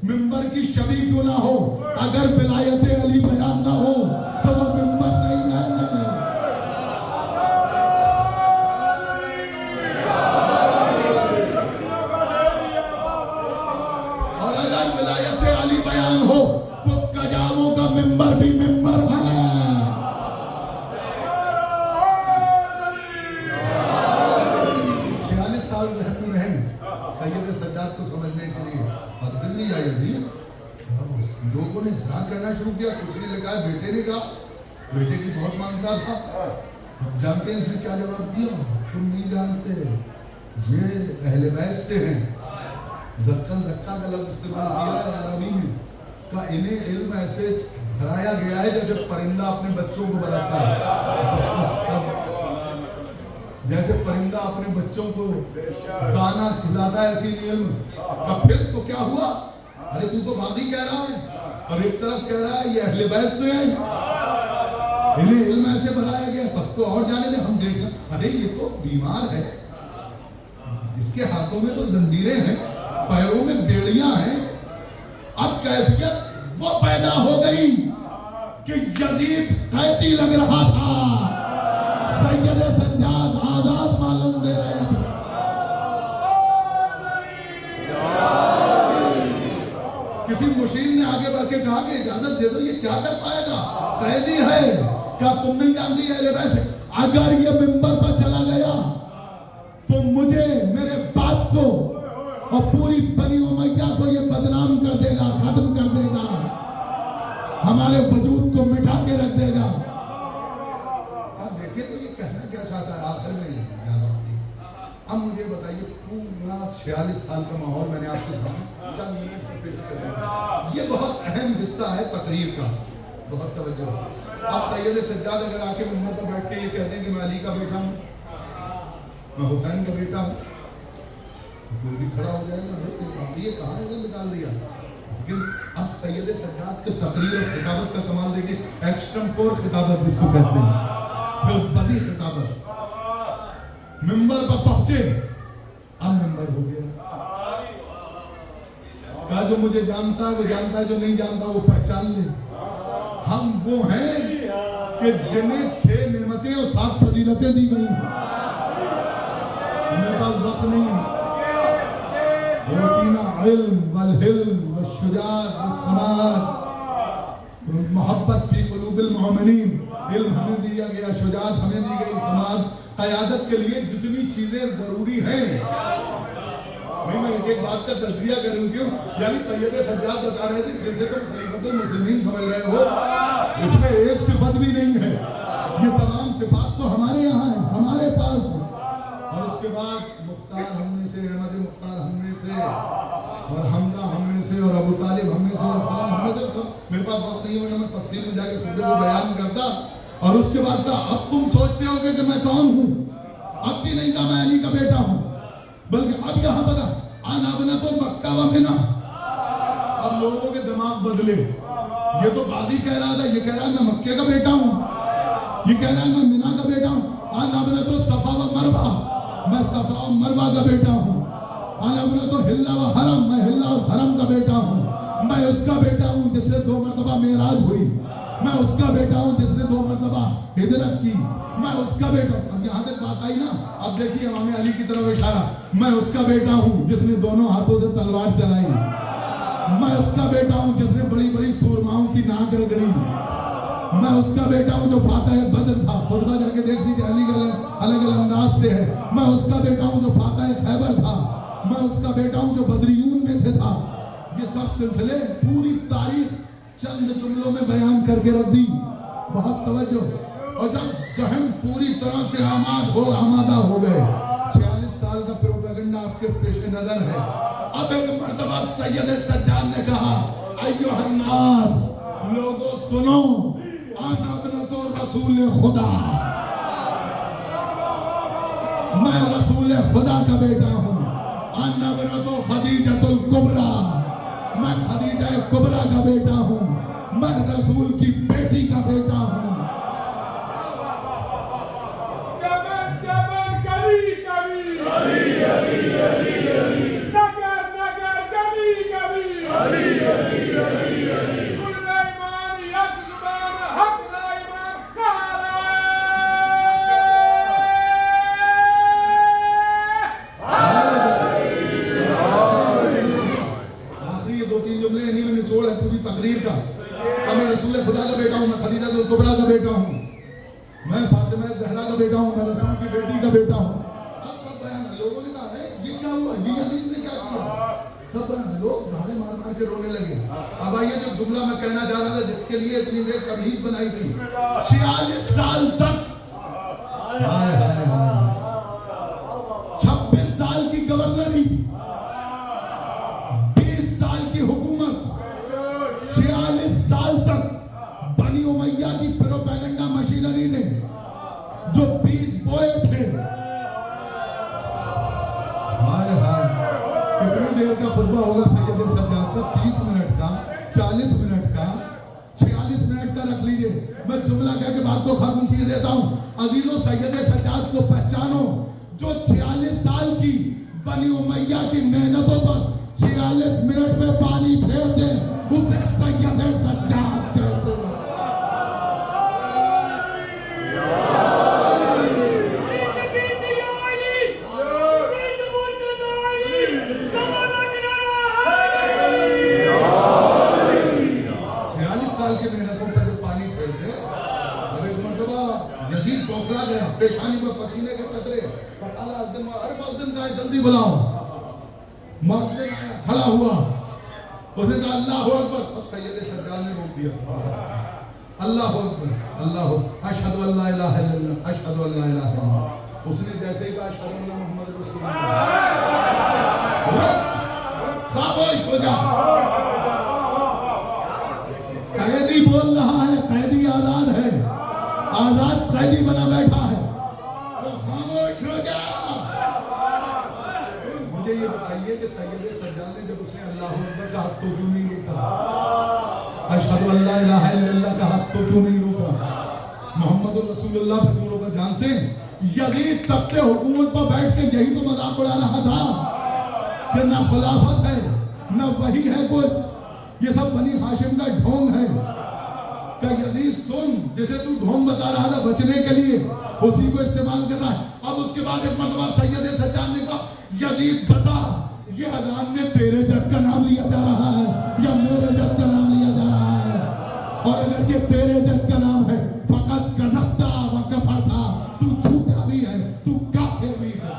मिंबर की छवि क्यों ना हो, अगर विलायत अली बयान ना हो तो वो मिंबर नहीं है। और अगर विलायत अली बयान हो तो कजामों का मिंबर भी मिंबर है। 46 साल रहते रहे सैयद सज्जाद को समझने के लिए। अर्ज़िल्नी या यजीद, लोगों ने इसरार करना शुरू किया, कुछ ने लिखा है बेटे ने कहा, बेटे की बहुत मांगता था। अब जानते हैं इसने क्या जवाब दिया, तुम नहीं जानते ये अहले बैत से हैं। ज़क्का का लफ्ज़ इस्तेमाल किया है अरबी में, का इन्हें इल्म ऐसे भराया गया है जैसे परिंदा अपने बच्चों को बताता है, जैसे परिंदा अपने बच्चों को दाना खिलाता है, ऐसी इल्म का। फिर तो क्या हुआ, अरे तू तो बादी कह रहा है और एक तरफ कह रहा है ये अहले बैत से है, इन्हें इल्म ऐसे बनाया गया, तब तो और जाने दे, हम देख रहे अरे ये तो बीमार है, इसके हाथों में तो जंजीरें हैं, पैरों में बेड़ियां हैं। अब कैफियत वो पैदा हो गई कि यजीद कैदी लग रहा था, सैयद सज्जाद आजाद मालूम दे रहे हैं। किसी मुशीर ने आगे बढ़ के कहा कि इजाजत दे दो, ये क्या कर पाएगा, कैदी है। क्या तुम नहीं जानती है वैसे अगर ये मिंबर पर चला गया तो मुझे, मेरे बाप को और पूरी बनी उमैया को ये बदनाम कर देगा, खत्म कर देगा, हमारे वजूद को मिटा के रख देगा। अब देखिए तो ये कहना क्या चाहता है आखिर में याद रखती। अब मुझे बताइए पूरा 46 साल का माहौल मैंने आपके सामने चंद मिनट में पेश कर दिया। ये बहुत अहम हिस्सा है तकरीर का, बहुत तवज्जो। अब सैयद सज्जाद अगर आके मिंबर पर बैठ के ये कहते हैं कि मैं अली का बेटा हूँ, मैं हुसैन का बेटा हूँ, कोई भी खड़ा हो जाएगा, ये कहाँ है निकाल दिया। लेकिन अब सैयद सज्जाद के तकरीर और खिताबत का कमाल देखिए, एक्सटेम्पोर खिताबत इसको कहते हैं, फिर बदी खिताबत। मिंबर पर पहुंचे, अब मिंबर हो गया। कहा जो मुझे जानता है वो जानता है, जो नहीं जानता वो पहचान ले। हम वो हैं कि जिन्हें 6 नेमतें और 7 फजीलतें दी गई। हमें पास वक्त नहीं है। इल्म वल हिल्म वल शुजाअत वल समाअत मोहब्बत फी कुलूबिल मोमिनीन। इल्म हमें दिया गया, शुजाअत हमें दी गई, समाअत। क़यादत के लिए जितनी चीजें जरूरी हैं, मैं एक बात का तज्जिया करूं क्यों, यानी सैयद सज्जाद बता रहे थे जैसे तुम खलीफतुल मुस्लिमीन समझ रहे हो, इसमें एक सिफत भी नहीं है। ये तमाम सिफात तो हमारे यहाँ है, हमारे पास है। और उसके बाद मुख्तार हमने से, अहमद मुख्तार हमने से, और हमजा हमने से, और अबू तालिब हमने से, और फलां हमने से। सब मेरे पास वक्त नहीं, वरना मैं तफसील में जाके खुद को बयान करता। और उसके बाद का अब तुम सोचते होगे कि मैं कौन हूँ, अब भी नहीं कहा मैं अली का बेटा हूँ, बल्कि अब यहाँ बता आना बना तो मक्का व मिना। अब लोगों के दिमाग बदले। ये तो बादी कह रहा था, ये कह रहा है मैं मक्के का बेटा हूँ, ये कह रहा है मैं मिना का बेटा हूँ। आना बना तो सफा व मरवा, मैं सफा और मरवा का बेटा हूँ। आना बना तो हिल्ला व हरम, मैं हिल्ला और हरम का बेटा हूँ। मैं उसका बेटा हूँ जिससे 2 मरतबा मेराज हुई, मैं उसका बेटा हूँ जिसने 2 मरतबा हिजरत की, मैं उसका बेटा। अब यहाँ तक बात आई ना, अब देखिए इमाम अली की तरफ इशारा, मैं उसका बेटा हूँ जिसने दोनों हाथों से तलवार चलाई, मैं उसका बेटा हूँ जिसने बड़ी बड़ी सूरमाओं की नाक रगड़ी, मैं उसका बेटा हूँ जो फातह बदर था, खुतबा जाके देख लीजिए, अलग अलग अंदाज से है। मैं उसका बेटा हूँ जो फातह खैबर था, मैं उसका बेटा हूँ जो बदरियून में से था। ये सब सिलसिले पूरी तारीख चंद जुमलों में बयान करके रख दी, बहुत तवज्जो। और जब जहन पूरी तरह से आमादा हो गए, 46 साल का प्रोपेगेंडा आपके पेश नजर है। अब एक मर्तबा सैयद सज्जाद ने कहा, अय्युहन्नास, लोगों सुनो, आना बना तो रसूल खुदा, मैं रसूल खुदा का बेटा हूँ। आना बना तो खदीजतुल कुबरा, मैं खदीजा कुबरा का बेटा हूँ, मैं रसूल की बेटी का बेटा हूँ। खुदा का बेटा हूं, मैं खदीजा कुबरा का बेटा हूं, मैं फातिमा ज़हरा का बेटा हूं, मैं रसूल की बेटी का बेटा हूं। अब सब बयान लोगों ने कहा है ये क्या हुआ, ये यजीद ने क्या किया, सब लोग धाड़े मार मार के रोने लगे। अब आइए जो जुमला मैं कहना चाह रहा था, जिसके लिए इतनी देर तमहीद बनाई थी, 46 साल तक, 26 साल की गवर्नरी, 20 साल की हुकूमत, 46 साल तक बनी उमैया की प्रोपेगेंडा मशीनरी ने जो बीज बोए थे, हाय हाय, कितनी देर का खुतबा होगा सैयद सज्जाद का, 30 मिनट का, 40 मिनट का, 46 मिनट का रख लीजिए। मैं जुमला कह के बात को खत्म किए देता हूँ। अजीजों, सैयद सज्जाद को पहचानो, जो 46 साल की बनी उमैया की मेहनतों पर 46 मिनट में पानी फेर दे, उसे सैयद सज्जाद कहते हैं। पेशानी में पसीने के कतरे, हर मौजन का जल्दी बुलाओ। मौजन आया, खड़ा हुआ, उसने कहा अल्लाह हू अकबर। अब सैयद सज्जाद ने रोक दिया, अल्लाह अकबर, अल्लाह अशहदु अल्ला इलाहा इल्लल्लाह, अशहदु अल्ला इलाहा इल्लल्लाह। उसने जैसे ही कहा अशहदु अन्ना मुहम्मद रसूलुल्लाह, खामोश हो जा। कैदी बोल रहा है, कैदी आजाद है, आजाद कैदी बना बैठा है, तो खामोश हो जा। मुझे ये बताइए कि सैयद सज्जाद ने जब उसने अल्लाह अकबर कहा तो क्यों नहीं रोका? अशहदु अल्ला इलाहा इल्लल्लाह कहा तो क्यों नहीं रोका? मोहम्मद रसूलुल्लाह पे क्यों रोका? जानते हैं यजीद तख्ते हुकूमत पर बैठ के यही तो मजाक उड़ा रहा था कि ना खुलाफत है ना वही है कुछ, ये सब बनी हाशिम का ढोंग है। क्या यजीद सुन, जैसे तू ढोंग बता रहा था बचने के लिए, उसी को इस्तेमाल कर रहा है। अब उसके बाद एक मर्तबा सैयद सज्जाद ने कहा यजीद बता, ये अजान में तेरे जद का नाम लिया जा रहा है या मेरे जद का नाम लिया जा रहा है? और अगर ये तेरे जद का नाम है फकत गज़बता व कफरता, तू झूठा भी है, तू काफिर भी है।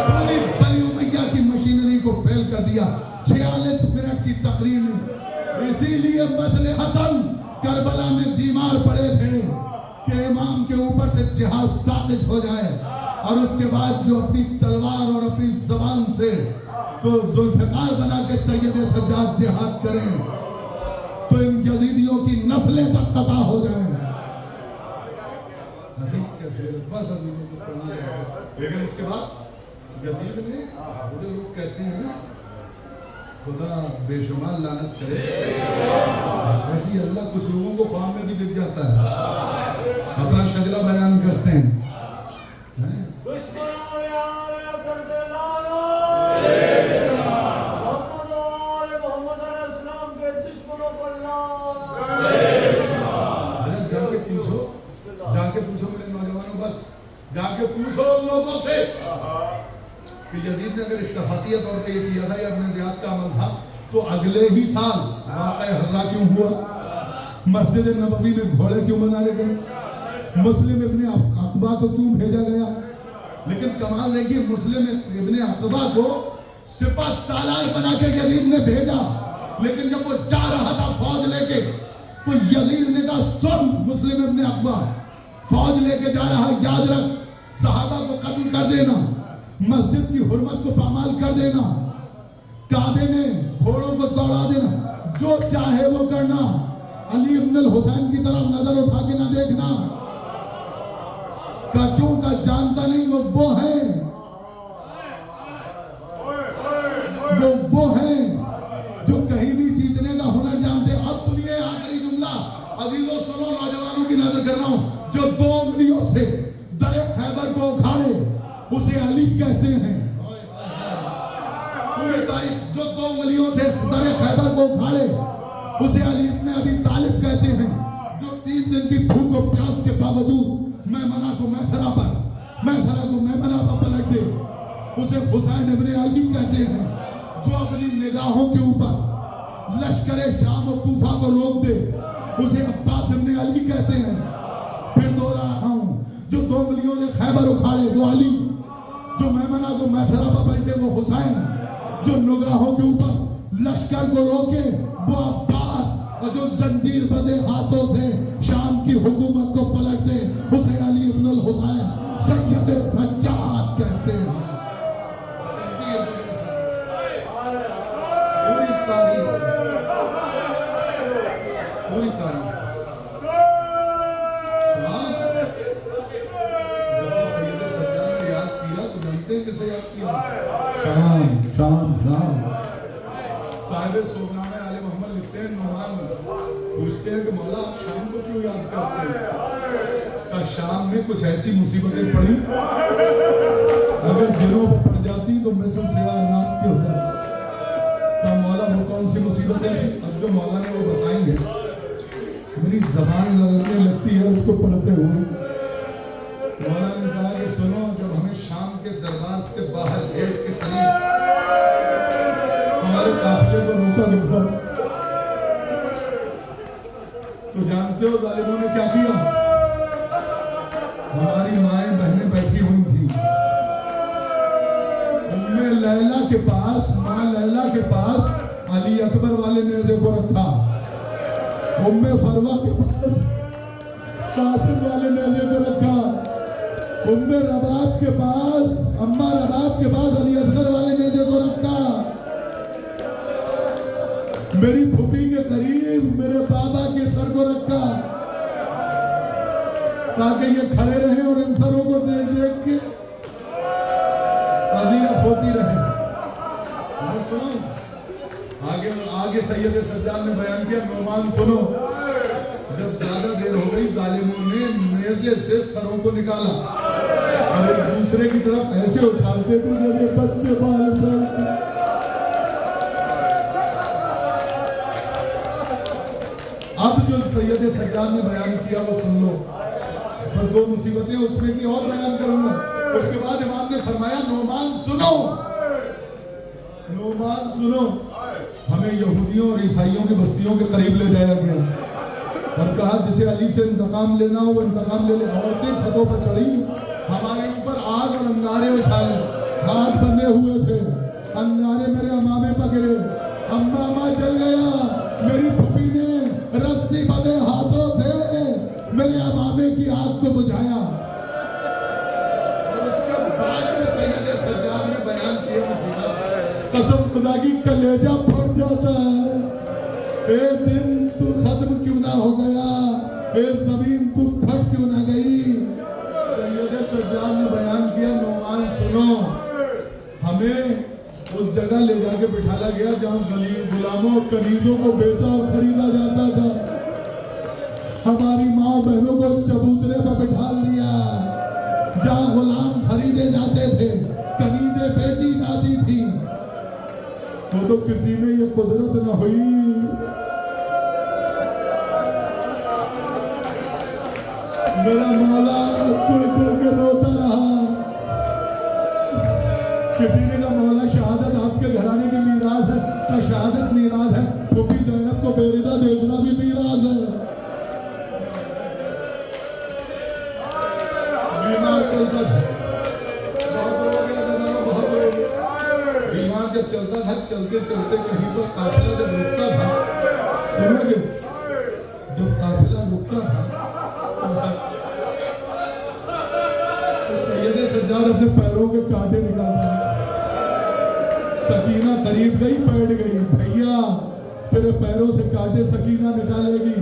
पूरी बनी उमैया की मशीनरी को फेल कर दिया। 46 मिनट की तकरीर में, इसीलिए मसलहतन करबला में बीमार पड़े थे कि इमाम के ऊपर से जिहाद साबित हो जाए और उसके बाद जो अपनी तलवार और अपनी जबान से को जुल्फकार बना के सैयद सज्जाद जिहाद करें तो इन यजीदियों की नस्लें तक कता हो जाएं। बस लेकिन उसके बाद यजीद ने, मुझे लोग कहते हैं खुदा बेशुमार लानत करे, वैसे ही अल्लाह कुछ लोगों को ख्वाब में भी दिख जाता है, अपना शजरा बयान करते हैं। जाके पूछो मेरे नौजवानों, बस जाके पूछो लोगों से कि यजीद ने अगर इत्तफाकिया तौर पे ये किया था या अपने ज़ियाद का अमल था तो अगले ही साल वाक़या हर्रा क्यों हुआ? मस्जिद नबवी में घोड़े क्यों बनाए गए? मुस्लिम इब्ने अक़बा को क्यों भेजा गया? लेकिन कमाल देखिए, मुस्लिम इब्ने अक़बा को सिपह सालार बना के यजीद ने भेजा, लेकिन जब वो जा रहा था फौज लेके तो यजीद ने कहा सुन मुस्लिम इब्ने अक़बा, फौज लेके जा रहा, याद रख सहाबा को कत्ल कर देना, मस्जिद की हुर्मत को पामाल कर देना, काबे में घोड़ों को दौड़ा देना, जो चाहे वो करना, अली इब्न हुसैन की तरफ नजर उठा के ना देखना। का क्यों का जानता नहीं, वो है, वो है जो कहीं भी जीतने का हुनर जानते। अब सुनिए आखिरी जुमला, अजीजों सुनो, नौजवानों की नजर कर रहा हूं, जो 2 उंगलियों से दरे खैबर को उखाड़े उसे अली कहते हैं। पूरी तारीख, जो 2 उंगलियों से दरे खैबर को उखाड़े उसे अली इब्न अबी तालिब कहते हैं। जो 3 दिन की भूख और प्यास के बावजूद मैमना को मैसरा पर मैमना पर पलट दे उसे हुसैन इब्न अली कहते हैं। जो अपनी निगाहों के ऊपर लश्कर शाम और कूफा को रोक दे उसे अब्बास इब्न अली कहते हैं। फिर दोहरा रहा हूं, जो 2 उंगलियों से खैबर उखाड़े वो अली, जो मैमना को मैसरा पर पलटे वो हुसैन, जो निगाहों के ऊपर लश्कर को रोके वो अब्बास, और जो जंजीर बंदे हाथों से शाम की हुकूमत को पलट दे उसे अली इब्न हुसैन सैयद सज्जाद कहते हैं। पूरी तारीख सैयद सज्जाद ने याद किया तो जानते हैं किसे याद किया? शाम शाम शाम। साहिब सोबनामे आले मोहम्मद लिखते हैं, नुमान पूछते हैं कि मौला आप शाम को क्यों याद करते हैं? का शाम में कुछ ऐसी मुसीबतें पड़ी, अगर दिनों पर पड़ जाती तो मिस्र से रात के हो जाती। का मौला वो कौन सी मुसीबतें थी? अब जो मौला ने वो बताई है, मेरी जबान लड़ने लगती है उसको पढ़ते हुए। मौला ने कहा कि सुनो, जब हमें शाम के दरबार के बाहर गेट के करीब हमारे काफिले को रोका गया तो जानते हो जालिमों ने क्या किया? हमारी माएं के पास, माँ लैला के पास अली अकबर वाले नेज़े को रखा, उम्मे फरवा के पास कासिम वाले नेज़े को रखा, उम्मे रबाब के पास, अम्मा रबाब के पास अली असगर वाले नेज़े को रखा, मेरी फूफी के करीब मेरे बाबा के सर को रखा, ताकि ये खड़े रहे और इन सरों को देख देख के अज़ियत होती रहे। और सुनो, आगे सैयद सज्जाद ने बयान किया, नौमान सुनो, जब ज्यादा देर हो गई जालिमों ने नेज़े से सरों को निकाला और एक दूसरे की तरफ ऐसे उछालते थे जैसे बच्चे बाल उछालते। अब जो सैयद सज्जाद ने बयान किया वो सुन लो, और दो मुसीबतें उसमें की और बयान करूंगा। उसके बाद इमाम ने फरमाया, नौमान सुनो, नौमान सुनो, हमें यहूदियों और ईसाइयों की बस्तियों के करीब ले जाया गया और कहा जिसे अली से इंतकाम लेना हो वो इंतकाम ले ले। औरतें छतों पर चढ़ी, हमारे ऊपर आग और अंगारे उछाले, हाथ बंधे हुए थे, अंगारे मेरे अमामे पर गिरे, अम्मा जल गया, मेरी फूफी ने रस्सी बंधे हाथों से मेरे अमामे की आग को बुझाया। और उसके बाद जो सैयद सज्जाद ने बयान किया, कसम खुदा की कलेजा फट जाता है, ए दिन तू खत्म क्यों ना हो गया, ए जमीन तू फट क्यों ना गई। सैयद सज्जाद ने बयान किया, नौमान सुनो, हमें उस जगह ले जाके बिठाला गया जहां गुलामों और कनीजों को बेचा और खरीदा जाता था। हमारी माँ बहनों को उस चबूतरे पर बिठा दिया जहां गुलाम खरीदे जाते थे, कनीजें बेची जाती थी। वो तो किसी में ये कुदरत न हुई, मेरा मौला कुड़ कुड़ के रोता रहा। किसी ने कहा मौला शहादत आपके घराने की मीरास है, का शहादत मीरास है, फूफी ज़ैनब को बेरिदा देखना भी मीरास है। बीमार चलता था, बहुत हो गया दादा, बहुत हो गया। बीमार जब चलता था, चलते चलते कहीं पर काफिला जब रुकता था, सुनोगे, जब काफिला रुकता था तो सैयद सज्जाद अपने पैरों के कांटे निकाल रहे। सकीना करीब गई, बैठ गई, भैया तेरे पैरों से कांटे सकीना निकालेगी।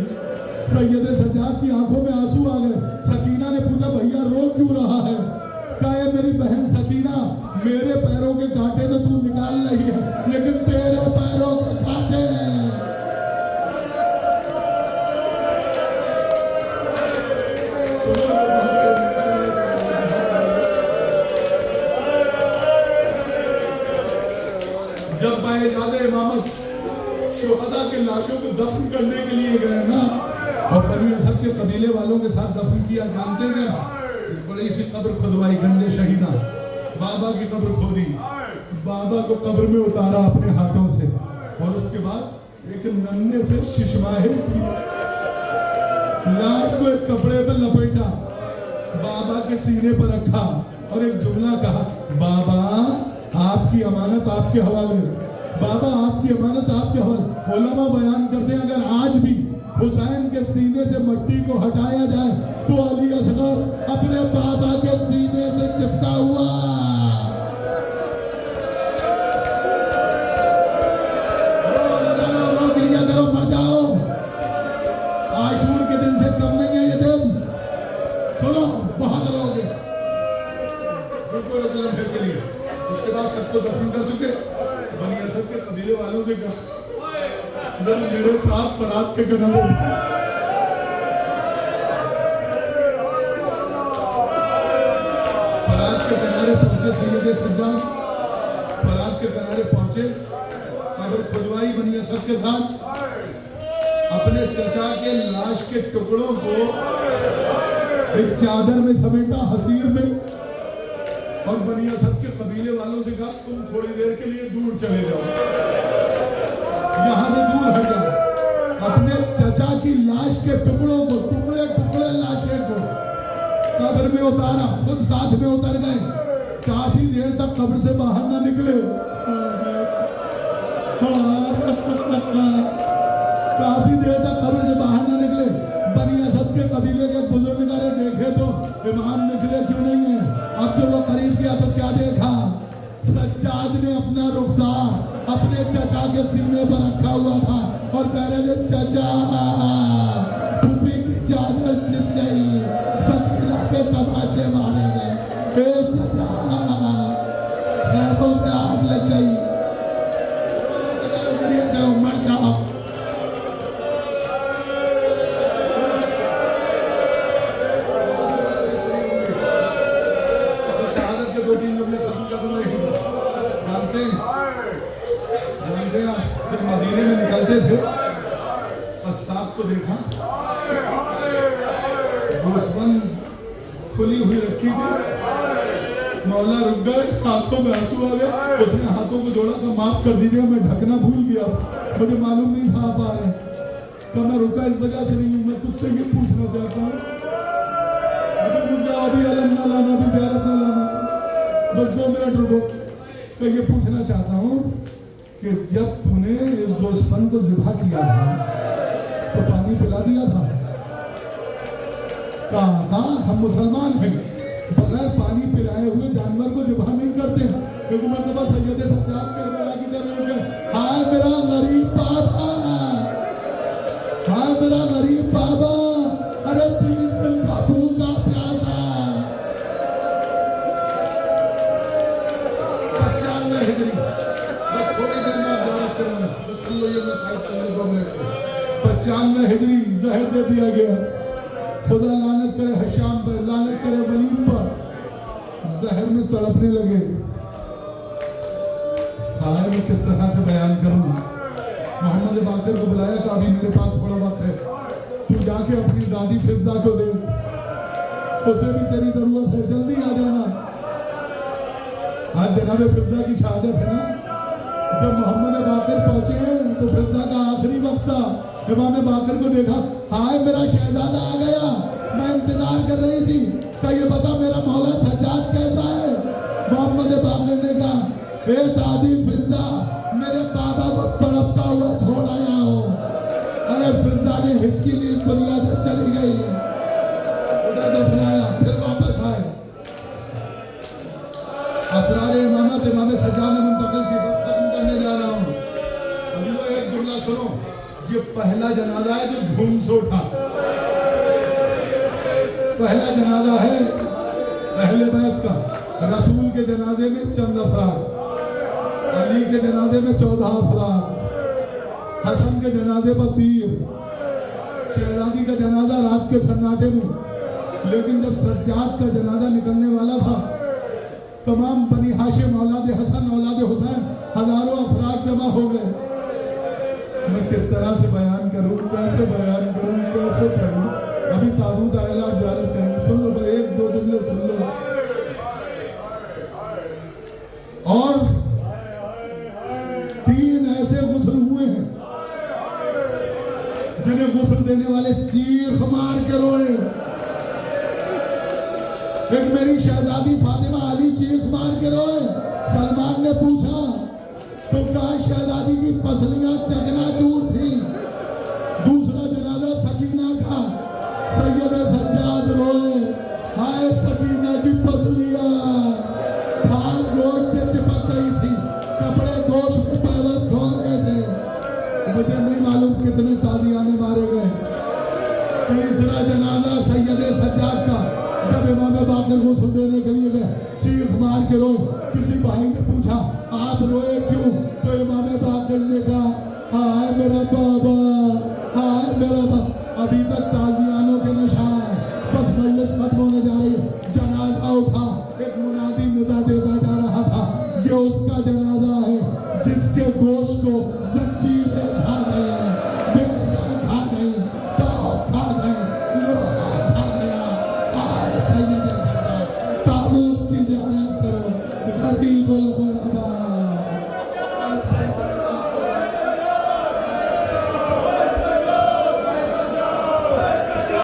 सैयद सज्जाद की आंखों में आंसू आ गए। सकीना ने पूछा, भैया रो क्यों रहा है? कहा, मेरी बहन सकीना, मेरे पैरों के कांटे तो तू निकाल रही है, लेकिन तेरे पैरों के कांटे जब बाइज़ादे इमामत शुहदा के लाशों को दफन करने के लिए गए ना, और बनी असद के कबीले वालों के साथ दफन किया, जानते क्या? एक बड़ी सी कब्र खुदवाई, गंजे शहीदा, बाबा की कब्र खोदी, बाबा को कब्र में उतारा अपने हाथों से, और उसके बाद एक नन्हे से शिशमाहे की लाश को एक कपड़े पर लपेटा, बाबा के सीने पर रखा और एक जुमला कहा, बाबा आपकी अमानत आपके हवाले, बाबा आपकी अमानत आपके हवाले। उलमा बयान करते हैं, अगर आज भी हुसैन के सीने से मट्टी को हटाया जाए तो अली असगर अपने बाबा के सीने से चिपका हुआ। रो गिरिया करो, मर जाओ, आशूर के दिन से कम नहीं है ये दिन। सुनो, बहुत रोगे, के लिए। उसके बाद सबको दफन कर चुके, बनी असद के कबीले वालों ने कहा, जब मेरे साथ फरात के किनारे पहुंचे सैयद सज्जाद, फरात के किनारे पहुंचे, कब्र खुदवाई बनी असद के साथ, अपने चचा के लाश के टुकड़ों को एक चादर में समेटा, हसीर में, और बनी असद के कबीले वालों से कहा, तुम थोड़ी देर के लिए दूर चले जाओ, यहां से दूर हट जाओ। अपने चचा की लाश के टुकड़ों को, टुकड़े टुकड़े लाशें को कब्र में उतारा, खुद साथ में उतर गए। काफी देर तक कब्र से बाहर ना निकले। काफी देर तक कब्र से बाहर ना निकले। बनी असद के कबीले के बुजुर्ग निकाले देखे तो इमाम निकले क्यों नहीं है। अब जब वो करीब गया तो क्या देखा, सज्जाद ने अपना रुखसार अपने चचा के सीने पर रखा हुआ था और कह रहे थे चचा फूफी की चादर छिप गई, सकीना के तमाचे मारे गए, ए चचा खैबों में आग लग गई, मर जाओ। शहादत के 2-3 जुमले सबूत का तुम्हें जानते हैं जब मदीने में निकलते थे कस्साब को देखा, गोश्तबंद खुली हुई रखी थी, मौला रुक गए, हाथों में आंसू आ गए, उसने हाथों को जोड़ा, कहा माफ कर दीजिए मैं ढकना भूल गया, मुझे मालूम नहीं था आप आ रहे हैं। तो मैं रुका इस वजह से नहीं हूं, मैं तुझसे ये पूछना चाहता हूँ, अभी रुक जाओ, अभी अलम ना लाना, अभी ज़ियारत ना लाना, बस 2 मिनट रुको। तो ये पूछना चाहता हूँ कि जब तूने इस गोश्तबंद को ज़िबा किया था तो पानी पिला दिया था? कहा था हम मुसलमान हैं, बगैर पानी पिलाए हुए जानवर को ज़िबा नहीं करते। एक मरतबा सैयद सज्जाद करबला की तरफ रुक गए, हाय मेरा गरीब बाबा, हाय मेरा गरीब बाबा, अरे 3 दिन का भूखा प्यासा। 95 हिजरी, बस थोड़ी देर में आप ज़ियारत करेंगे, बस सुन लो ये मैं साहिब सुन लो 2 मिनट। 95 हिजरी जहर दे दिया गया। खुदा लानत करे हशाम पर, लानत करे वलीद पर, जहर में तड़पने लगे। हाय मैं किस तरह से बयान करूं। मोहम्मद बाकिर को बुलाया कि अभी मेरे पास थोड़ा वक्त है, तू जाके अपनी दादी फिजा को दे, उसे भी तेरी जरूरत है, जल्दी आ जाना। आज जनाब फिजा की शहादत है ना। जब मोहम्मद बाकिर पहुंचे तो फिजा का आखिरी वक्त था। इमाम बाकिर को देखा, हाय मेरा शहजादा आ गया, मैं इंतजार कर रही थी, क्या ये बता मेरा मौला सज्जाद कैसा है। मोहम्मद बाकिर ने कहा, ए दादी फिजा, मेरे बाबा को तड़पता हुआ छोड़ आया हो। अरे फिजा ने हिचकी ली, दुनिया से चली गई, उधर दफनाया, फिर वापस आए। असरार इमामत इमाम सज्जाद ने मुंतकिल की, बस खत्म करने जा रहा हूँ। अभी वो एक जुमला सुनो, ये पहला जनाजा है जो धूम से उठा, पहला जनाजा है अहले बैत का। रसूल के जनाजे में चंद अफराद, अली के जनाजे में 14 अफराद, हसन के जनाजे पर 3, शहजादी का जनाजा रात के सन्नाटे में। लेकिन जब सज्जाद का जनाजा निकलने वाला था, तमाम बनी हाशिम औलाद हसन औलाद हुसैन हजारों अफराद जमा हो गए। मैं किस तरह से बयान करूं, कैसे बयान करूं, कैसे पढ़ूं। अभी ताबूत आएगा, आप ज़ियारत करेंगे, सुन लो, 1-2 जुमले सुन लो। और 3 ऐसे गुस्ल हुए हैं जिन्हें गुस्ल देने वाले चीख मार के रोए। एक मेरी शहजादी फातिमा अली चीख मार के रोए। सलमान ने पूछा तो कहा शहजादी की पसलियां चकनाचूर थी। दूसरा जनाजा सकीना का, सैयद सज्जाद रोए, हाय सकीना की पसलियां थाल गोश्त से चिपक गई थी, कपड़े गोश्त में पैवस्त हो गए थे। मुझे नहीं मालूम कितने ताजियाने मारे गए। तीसरा जनाजा सैयद सज्जाद का, जब इमाम बाकिर को सुन देने के लिए गए, चीख मार के रोए। किसी भाई ने पूछा आप रोए क्यों, तो इमाम बाकिर ने कहा, हाय मेरा बाबा, हाय मेरा बाबा। अभी तक ताजियानों के निशान, बस मजलिस खत्म होने जा रही है। जनाजा उठा, एक मुनादी निदा देता जा रहा था, ये उसका जनाजा है जिसके गोश्त को जंजीरें